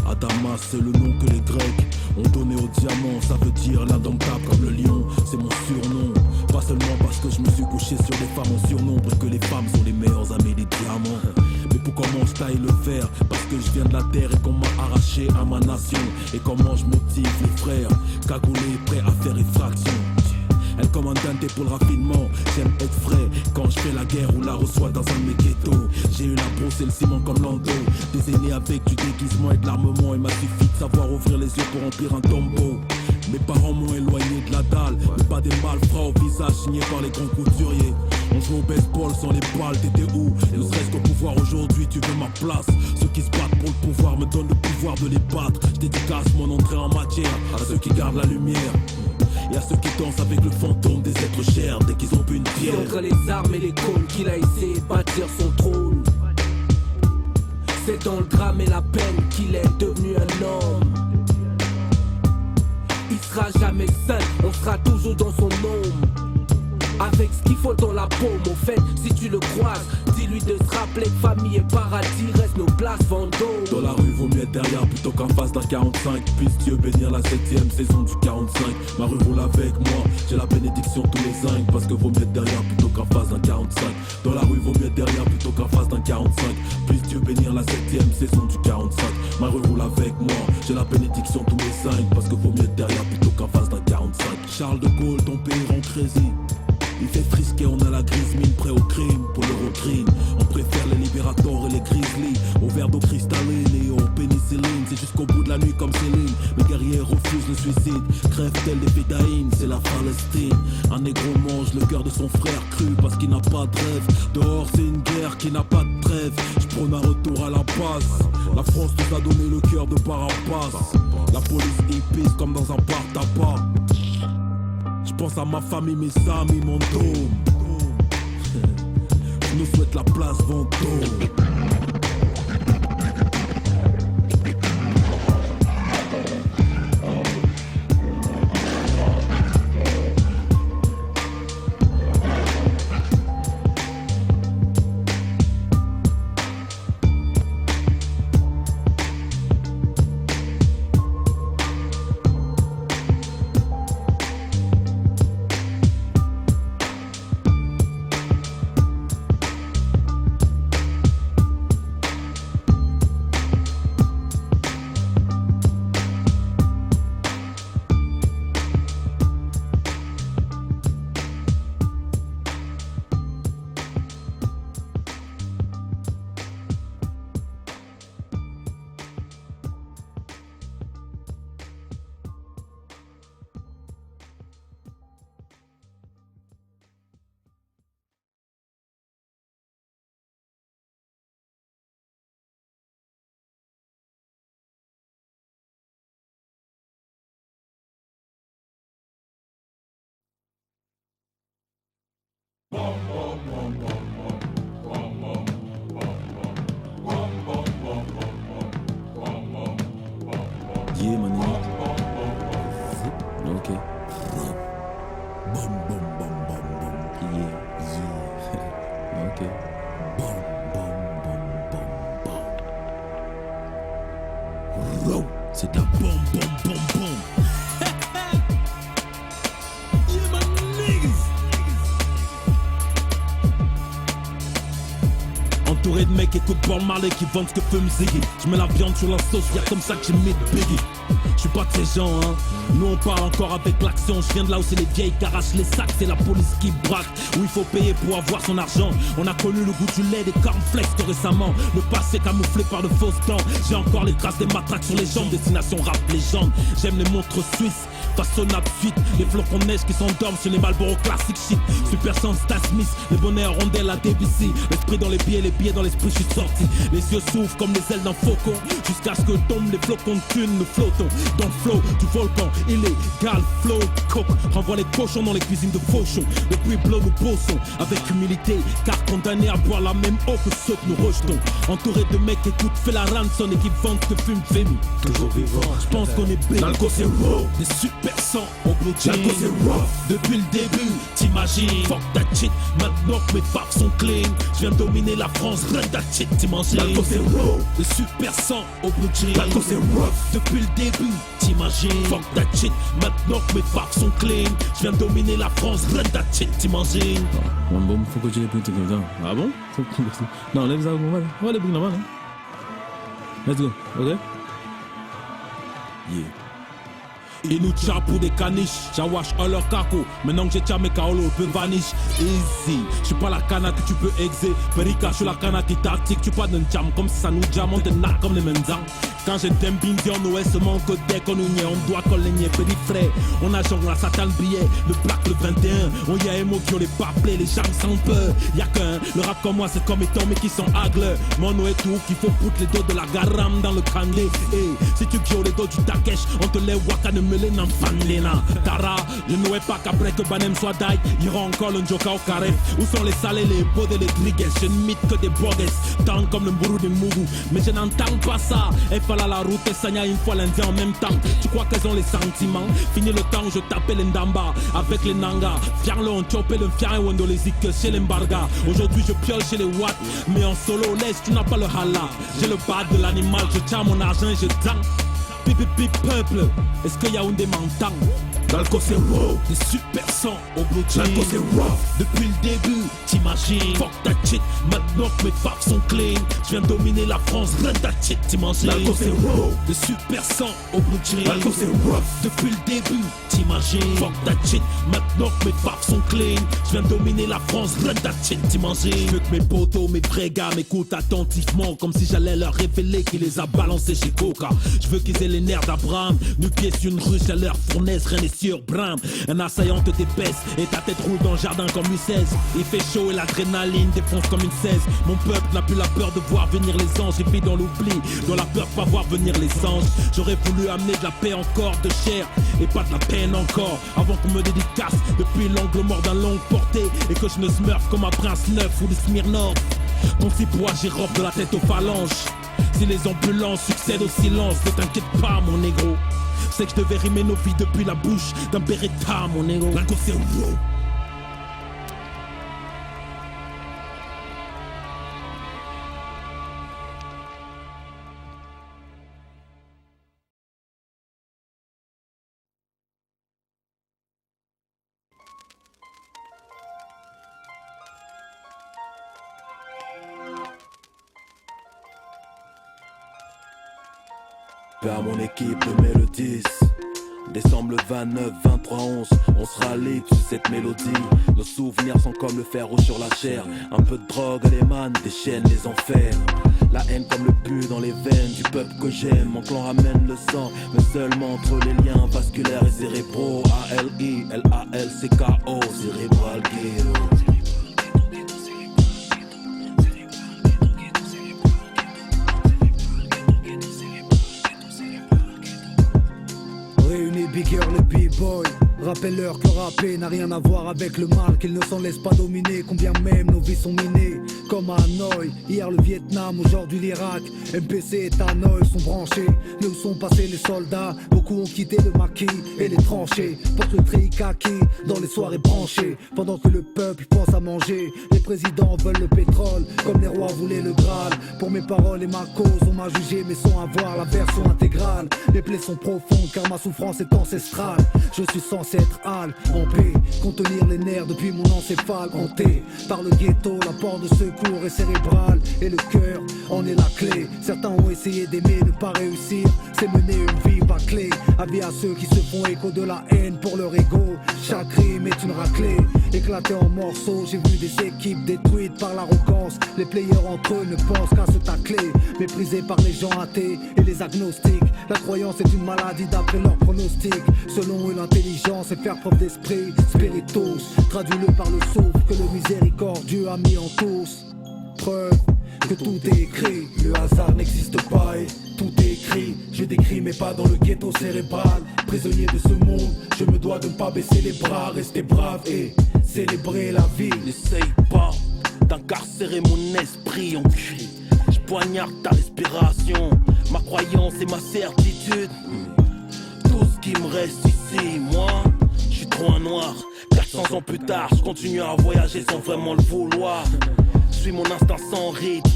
Adamas, c'est le nom que les Grecs ont donné au diamant. Ça veut dire l'indomptable comme le lion, c'est mon surnom. Pas seulement parce que je me suis couché sur des femmes en surnombre et que les femmes sont les meilleurs amis des diamants. Mais pour comment je taille le fer? Parce que je viens de la terre et qu'on m'a arraché à ma nation. Et comment je motive les frères cagoulés prêts à faire effraction. El Comandante pour le raffinement, j'aime être frais quand je fais la guerre ou la reçois dans un de mes ghettos. J'ai eu la brosse et le ciment comme Lando, des aînés avec du déguisement et de l'armement. Il m'a suffi de savoir ouvrir les yeux pour remplir un tombeau. Mes parents m'ont éloigné de la dalle, mais pas des malfrats au visage signés par les grands couturiers. On joue au baseball sans les balles, t'étais où? Et ne serait-ce qu'au pouvoir aujourd'hui, tu veux ma place. Ceux qui se battent pour le pouvoir me donnent le pouvoir de les battre. Je dédicace mon entrée en matière à ceux qui gardent la lumière et à ceux qui dansent avec le fantôme des êtres chers dès qu'ils ont bu une pierre. C'est entre les armes et les cônes qu'il a essayé de bâtir son trône. C'est dans le drame et la peine qu'il est devenu un homme. Il sera jamais seul, on sera toujours dans son ombre. Avec ce qu'il faut dans la paume, au fait, si tu le croises, dis-lui de se rappeler que famille et paradis restent nos places Vendôme. Dans la rue vaut mieux être derrière plutôt qu'en face d'un 45. Puisse Dieu bénir la 7ème saison du 45. Ma rue roule avec moi, j'ai la bénédiction tous les 5. Parce que vaut mieux être derrière plutôt qu'en face d'un 45. Dans la rue vaut mieux être derrière plutôt qu'en face d'un 45. Puisse Dieu bénir la 7ème saison du 45. Ma rue roule avec moi, j'ai la bénédiction tous les 5. crime pour l'Eurocrine. On préfère les libérateurs et les grizzlies au verre d'eau cristalline et aux pénicillines. C'est jusqu'au bout de la nuit comme Céline. Les guerriers refusent le suicide, crèvent tels des bédaïnes, c'est la Palestine. Un négro mange le cœur de son frère cru parce qu'il n'a pas de rêve. Dehors c'est une guerre qui n'a pas de trêve. Je prône un retour à la base. La France nous a donné le cœur de Barabas. La police y pisse comme dans un bar tabac. Je pense à ma famille, mes amis, mon dôme. Je nous souhaite la place Vendôme. Yeah, man. Ok. Bom bom bom bom bom. Yeah, yeah. Ok. Bom bom bom bom bom. Row. C'est de la bom bom bom bom. Yeah, my niggas. Entouré de mecs, écoute Bob Marley qui vendent ce que fume Ziggy. Je mets la viande sur la sauce, y'a comme ça que j'ai mis Biggie. Je suis pas de ces gens, hein. Nous on parle encore avec l'action. Je viens de là où c'est les vieilles qui arrachent les sacs. C'est la police qui braque, où il faut payer pour avoir son argent. On a connu le goût du lait, des cornflakes que récemment. Le passé camouflé par de fausses dents. J'ai encore les traces des matraques sur les jambes. Destination rap légende. J'aime les montres suisses, façonnables suite. Les flocons de neige qui s'endorment sur les Marlboro classiques shit. Super Sans Stan Smith, les bonnets en rondelle à DBC. L'esprit dans les billets dans l'esprit je suis sorti. Les yeux s'ouvrent comme les ailes d'un faucon. Jusqu'à ce que tombent les flocons de thunes. Nous flottons dans le flow du volcan illégal. Flow coke renvoie les cochons dans les cuisines de Fauchon. Depuis Blow nous bossons avec humilité, car condamnés à boire la même eau que ceux que nous rejetons. Entouré de mecs qui écoutent fait la rançon et qui vendent que fume Femi. Toujours vivant. Je pense qu'on est big. L'alcool c'est raw. Des super sangs au blue jean. L'alcool c'est rough. Depuis le début, t'imagines. Fuck that shit. Maintenant que mes facs sont clean, je viens dominer la France. Run that shit, t'imagines. L'alcool c'est raw. Des super sangs au blue jean. L'alcool c'est rough. Depuis le début, t'imagines. Fuck that shit. Maintenant que mes facs sont clean, je viens dominer la France. Run that shit, t'imagines. Bon, bon, faut que tu les putes comme ça. Ah bon? Non, lève ça, on va les bouger normal. Hein? Let's go, ok? Yeah. Ils nous tchapent pour des caniches, j'awash à leur caco. Maintenant que j'ai tchapé mes kaolo, peu vanish. Easy, j'suis pas la cana que tu peux exer. Perika, j'suis la cana qui tactique. Tu pas d'un jam comme si ça nous jam, on te narque comme les menzans. Quand j'ai temping, on ouest seulement que dès qu'on nous nie, on doit coller nier, petit frère. On a genre la satan billet, le black le 21. On y a un mot qui ont les paplés, les gens sans peur. Y'a qu'un, le rap comme moi c'est comme étant mais qui sont agles. Mon nom est tout, qu'il faut foutre les dos de la garam dans le candé. Et si tu guilles les dos du takesh, on te les waka de mêler dans fanlena. Tara, je ne sais pas qu'après que Banem soit die, il y aura encore le Njoka au carré. Où sont les salés, les beaux et les trigues? Je ne mythe que des bogues, tant comme le mbourou des mougou. Mais je n'entends pas ça. Et fallait la route et Sanya une fois l'Indien en même temps. Tu crois qu'elles ont les sentiments? Fini le temps, je tapais les Ndamba avec les Nanga. Fier le on chopé le fier et Wondolesique chez les Mbarga. Aujourd'hui je piole chez les Watt, mais en solo laisse, tu n'as pas le hala. J'ai le bas de l'animal, je tiens mon argent et je danse. Pipi peuple, est-ce qu'il y a un des m'entend? L'alcool c'est raw, des super sangs au blue jean. L'alcool c'est rough, depuis le début, t'imagines. t'imagines. Fuck that shit, maintenant que mes faves sont clean. Je viens dominer la France, run that shit, t'imagines. L'alcool c'est raw, de super sang au blue jean. L'alcool c'est rough, depuis le début, t'imagines. Fuck that shit, maintenant que mes faves sont clean. Je viens dominer la France, run that shit, t'imagines. Je veux que mes potos, mes vrais gars m'écoutent attentivement, comme si j'allais leur révéler qui les a balancés chez Coca. Je veux qu'ils aient les nerfs d'Abraham, nu-pieds sur une ruche à leur fournaise, rien n'est sur Bram. Un assaillant te dépaisse et ta tête roule dans le jardin comme U16. Il fait chaud et l'adrénaline défonce comme une 16. Mon peuple n'a plus la peur de voir venir les anges. Et puis dans l'oubli, dans la peur de pas voir venir les anges. J'aurais voulu amener de la paix encore, de chair et pas de la peine encore. Avant qu'on me dédicace depuis l'angle mort d'un longue portée et que je ne smurf comme un prince neuf ou de Smirnov. Ton si poids j'y robe de la tête aux phalanges. Si les ambulances succèdent au silence, ne t'inquiète pas mon négro. C'est que je devais rimer nos vies depuis la bouche d'un Beretta mon négro. L'alcool c'est raw. Vers mon équipe de mélodies. Décembre le 29, 23-11, on sera libre sur cette mélodie. Nos souvenirs sont comme le fer rouge sur la chair. Un peu de drogue à les mannes, des chaînes, les enfers. La haine comme le pu dans les veines du peuple que j'aime. Mon clan ramène le sang, mais seulement entre les liens vasculaires et cérébraux. A-L-I-L-A-L-C-K-O, cérébral ghetto. Big girl et B-boy, rappelle-leur que rapper n'a rien à voir avec le mal, qu'ils ne s'en laissent pas dominer, combien même nos vies sont minées. Comme à Hanoï, hier le Vietnam, aujourd'hui l'Irak. MPC et Hanoï sont branchés, mais où sont passés les soldats? Beaucoup ont quitté le maquis et les tranchées, portent le treillis kaki dans les soirées branchées. Pendant que le peuple pense à manger, les présidents veulent le pétrole, comme les rois voulaient le Graal. Pour mes paroles et ma cause, on m'a jugé mais sans avoir la version intégrale. Mes plaies sont profondes car ma souffrance est ancestrale. Je suis censé être hal, en paix, contenir les nerfs depuis mon encéphale. Hanté par le ghetto, la porte de secours est cérébrale et le cœur en est la clé. Certains ont essayé d'aimer, ne pas réussir, c'est mener une vie bâclée. Avis à ceux qui se font écho de la haine pour leur ego. Chaque rime est une raclée, éclatée en morceaux. J'ai vu des équipes détruites par l'arrogance. Les players entre eux ne pensent qu'à se tacler. Méprisés par les gens athées et les agnostiques. La croyance est une maladie d'après leurs pronostics. Selon eux, l'intelligence est faire preuve d'esprit. Spiritus, traduis-le par le souffle que le miséricordieux a mis en tous. Preuve que tout est écrit, le hasard n'existe pas et tout est écrit. Je décris mais pas dans le ghetto cérébral. Prisonnier de ce monde, je me dois de ne pas baisser les bras. Rester brave et célébrer la vie. N'essaye pas d'incarcérer mon esprit, enculé. Je poignarde ta respiration, ma croyance et ma certitude. Tout ce qui me reste ici, moi, je suis trop un noir. 400 ans plus tard, je continue à voyager sans vraiment le vouloir. Je suis mon instinct sans rythme.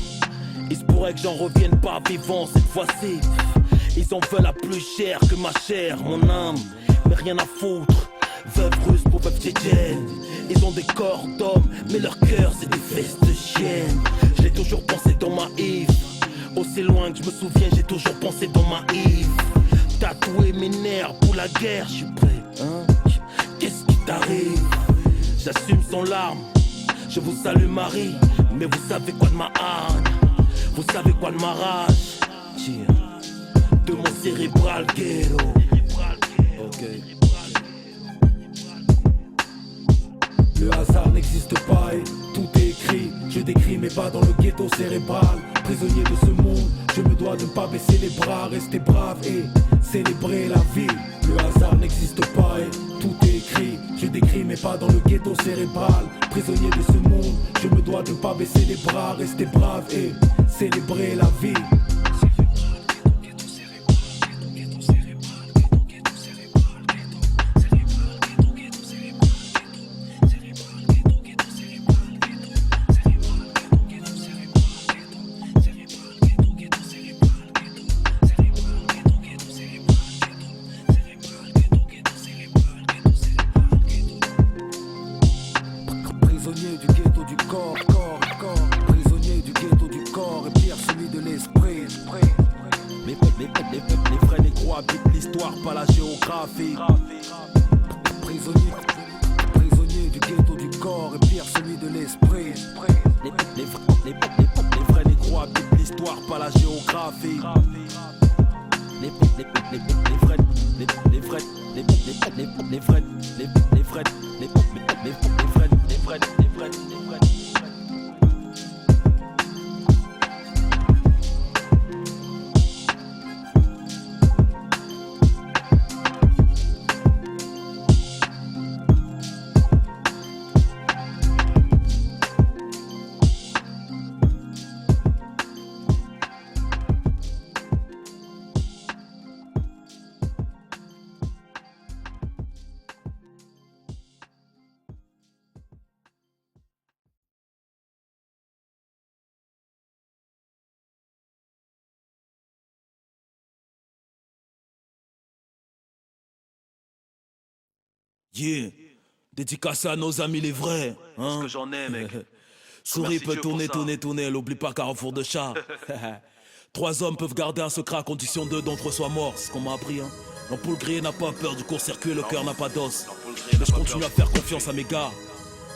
Il se pourrait que j'en revienne pas vivant cette fois-ci. Ils en veulent la plus chère que ma chair, mon âme, mais rien à foutre. Veuve russe pour veuve tchétchène. Ils ont des corps d'hommes, mais leur cœur c'est des fesses de chienne. Je l'ai toujours pensé dans ma Yves. Aussi loin que je me souviens, j'ai toujours pensé dans ma Yves. Tatouer mes nerfs pour la guerre, je suis prêt, hein. Qu'est-ce qui t'arrive? J'assume sans larmes. Je vous salue Marie, mais vous savez quoi de ma haine? Vous savez quoi de ma rage? De mon cérébral ghetto. Okay. Le hasard n'existe pas et tout est écrit. Je décris mais pas dans le ghetto cérébral. Prisonnier de ce monde, je me dois de ne pas baisser les bras. Rester brave et célébrer la vie. Le hasard n'existe pas et tout est écrit. Je décris mais pas dans le ghetto cérébral. Prisonnier de ce monde, je me dois de ne pas baisser les bras. Rester brave et célébrer la vie. Prisonnier du ghetto du corps. gros habitent l'histoire, pas la géographie. Prisonnier du ghetto du corps et pire celui de l'esprit. Les vrais négros habitent l'histoire, pas la géographie. Yeah, dédicacé à nos amis les vrais, hein. Ce que j'en ai, mec. Souris peut Dieu tourner, l'oublie pas Carrefour de chat. 3 hommes peuvent garder un secret à condition 2 d'entre eux soient morts, c'est ce qu'on m'a appris, hein. L'ampoule grillée n'a pas peur du court-circuit, le cœur n'a pas d'os. Mais je continue à faire confiance à mes gars.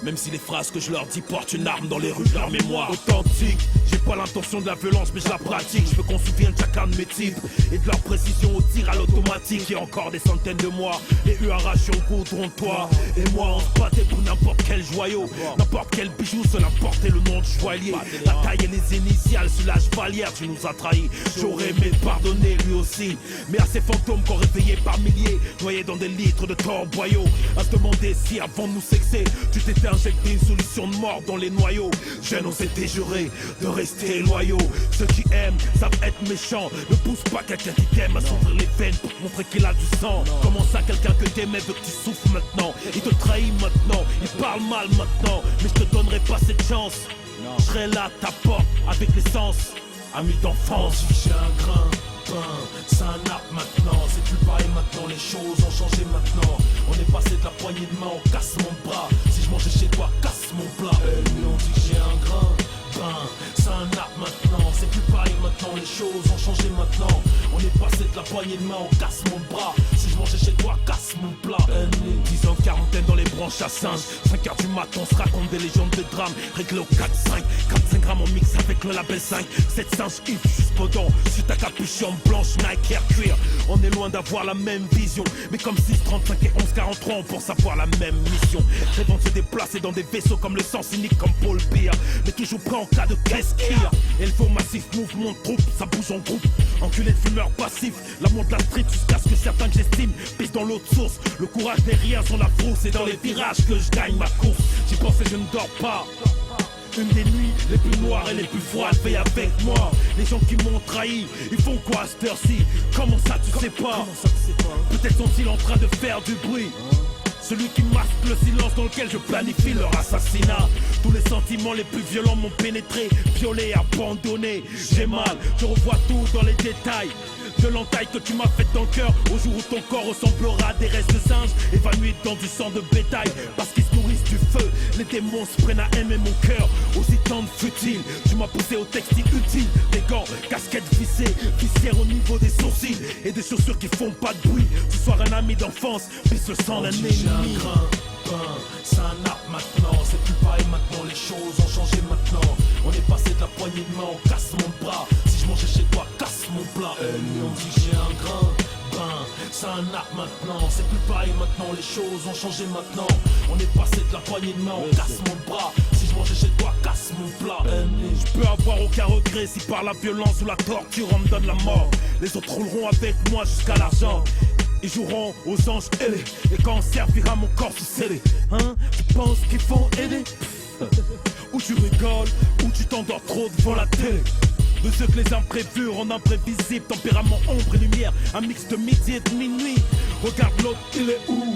Même si les phrases que je leur dis portent une arme dans les rues de leur mémoire. Authentique, j'ai pas l'intention de la violence mais je la pratique. Je veux qu'on se souvienne chacun de mes types et de leur précision au tir à l'automatique. Il y a encore des centaines de mois, les U arrachés au goudron de toi. Et moi on se battait pour n'importe quel joyau, n'importe quel bijou, cela portait le nom de joaillier. La taille et les initiales sur la chevalière, tu nous as trahis. J'aurais aimé le pardonner lui aussi, mais à ces fantômes qu'on réveillait par milliers, noyés dans des litres de torboyaux, à se demander si avant de nous sexer, tu t'étais injecté une solution de mort dans les noyaux. Jeunes, on s'était juré de rester loyaux. Ceux qui aiment savent être méchants. Ne pousse pas quelqu'un qui t'aime à s'ouvrir les veines pour te montrer qu'il a du sang. Comment ça, quelqu'un que t'aimais veut que tu souffres maintenant? Il te trahit maintenant, il parle mal maintenant, mais je te donnerai pas cette chance. Je serai là à ta porte avec l'essence. Ami d'enfance, j'ai un grain, c'est un arbre maintenant. C'est plus pareil maintenant, les choses ont changé maintenant. On est passé de la poignée de main, on casse mon bras. Si je mangeais chez toi, casse mon plat. Ils m'ont dit que j'ai un grain, c'est un arbre maintenant. C'est plus pareil maintenant, les choses ont changé maintenant. On est passé de la poignée de main, on casse mon bras. Si je mangeais chez toi, casse mon plat. 10 ans de quarantaine dans les branches à singe. 5h du matin, on se raconte des légendes de drames. Réglé au 4-5, 45 grammes en mix avec le label 5. 7 singes if jusqu'au dents. Sur ta capuchon blanche, Nike Air cuir. On est loin d'avoir la même vision, mais comme 6, 35 et 11, 43, on pense avoir la même mission. Rêvons de se déplacer dans des vaisseaux comme le sang cynique, comme Paul Beer, mais toujours prêt en cas de qu'est-ce-qu'il-y-a. Élevé au massif, mouvement de troupe, ça bouge en groupe. Enculé de fumeurs passifs, l'amour de la street jusqu'à ce que certains que j'estime pissent dans l'autre source. Le courage n'est rien sans la frousse, c'est dans les virages que je gagne ma course. J'y pense et je ne dors pas. Une des nuits les plus noires et les plus froides, veille avec moi. Les gens qui m'ont trahi, ils font quoi à cette heure-ci? Comment ça tu sais pas? Peut-être sont-ils en train de faire du bruit. Celui qui masque le silence dans lequel je planifie leur assassinat. Tous les sentiments les plus violents m'ont pénétré, violé, abandonné. J'ai mal, je revois tout dans les détails. De l'entaille que tu m'as faite dans le cœur, au jour où ton corps ressemblera à des restes de singes évanouis dans du sang de bétail. Parce qu'ils se nourrissent du feu, les démons se prennent à aimer mon cœur. Aussi tendre fut-il, tu m'as poussé au textile utile. Des gants, casquettes vissées, visières au niveau des sourcils. Et des chaussures qui font pas de bruit. Ce soir un ami d'enfance, puis le sang d'un ennemi. C'est un arbre maintenant, c'est plus pareil maintenant, les choses ont changé maintenant. On est passé de la poignée de main, on casse mon bras. Si je mangeais chez toi, casse mon plat. Ils m'ont dit que j'ai un grain, c'est un arbre maintenant. C'est plus pareil maintenant, les choses ont changé maintenant. On est passé de la poignée de main, on casse mon bras. Si je mangeais chez toi, casse mon plat. Je peux avoir aucun regret si par la violence ou la torture on me donne la mort. Les autres rouleront avec moi jusqu'à l'argent. Ils joueront aux anges ailés. Et quand on servira mon corps sous scellé, hein, tu penses qu'ils vont aider? Ou tu rigoles, ou tu t'endors trop devant la télé. De ceux que les imprévus rendent imprévisibles. Tempérament, ombre et lumière, un mix de midi et de minuit. Regarde l'autre, il est où?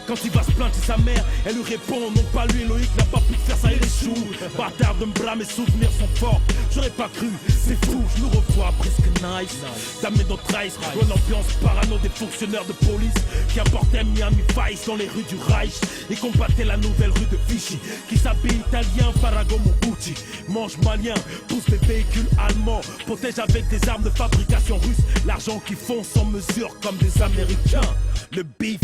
Quand il va se plaindre chez sa mère, elle lui répond non pas lui, Loïc n'a pas pu faire ça, il échoue. Bâtard de me blâmer, mes souvenirs sont forts. J'aurais pas cru, C'est fou, je nous revois presque nice. Damé notre Rice, une ambiance parano des fonctionnaires de police qui apportaient Miami Vice dans les rues du Reich et combattaient la nouvelle rue de Vichy. Qui s'habille italien, Ferragamo Gucci, mange malien, pousse des véhicules allemands, protège avec des armes de fabrication russe. L'argent qui fond sans mesure comme des Américains. Le bif,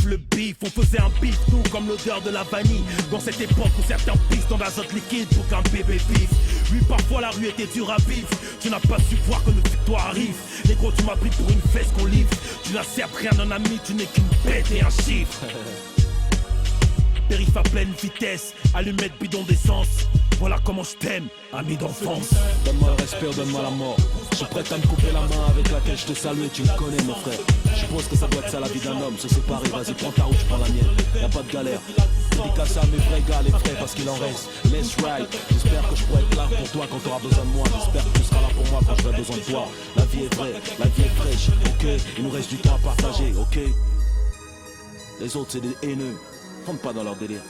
on faisait un bif nous comme l'odeur de la vanille. Dans cette époque où certains pissent dans l'azote liquide pour qu'un bébé vive. Oui, parfois la rue était dure à vivre. Tu n'as pas su voir que notre victoire arrive. Négro, tu m'as pris pour une fesse qu'on livre. Tu n'as certes rien d'un ami, tu n'es qu'une bête et un chiffre. Périph' à pleine vitesse, allumette bidon d'essence. Voilà comment je t'aime, ami d'enfance. Donne-moi le respect, donne-moi la mort. Je suis prêt à me couper la main avec laquelle je te salue. Tu me connais mon frère. Je pense que ça doit être ça la vie d'un homme. Se séparer, vas-y prends ta route, je prends la mienne. Y'a pas de galère. Dédicace à mes vrais gars, les vrais parce qu'il en reste. Let's ride. J'espère que je pourrai être là pour toi quand t'auras besoin de moi. J'espère que tu seras là pour moi quand j'aurai besoin de toi. La vie est vraie, la vie est fraîche. Ok, il nous reste du temps à partager. Ok. Les autres c'est des haineux. Rentre pas dans leur délire.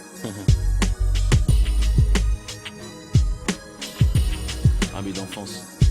Amis d'enfance.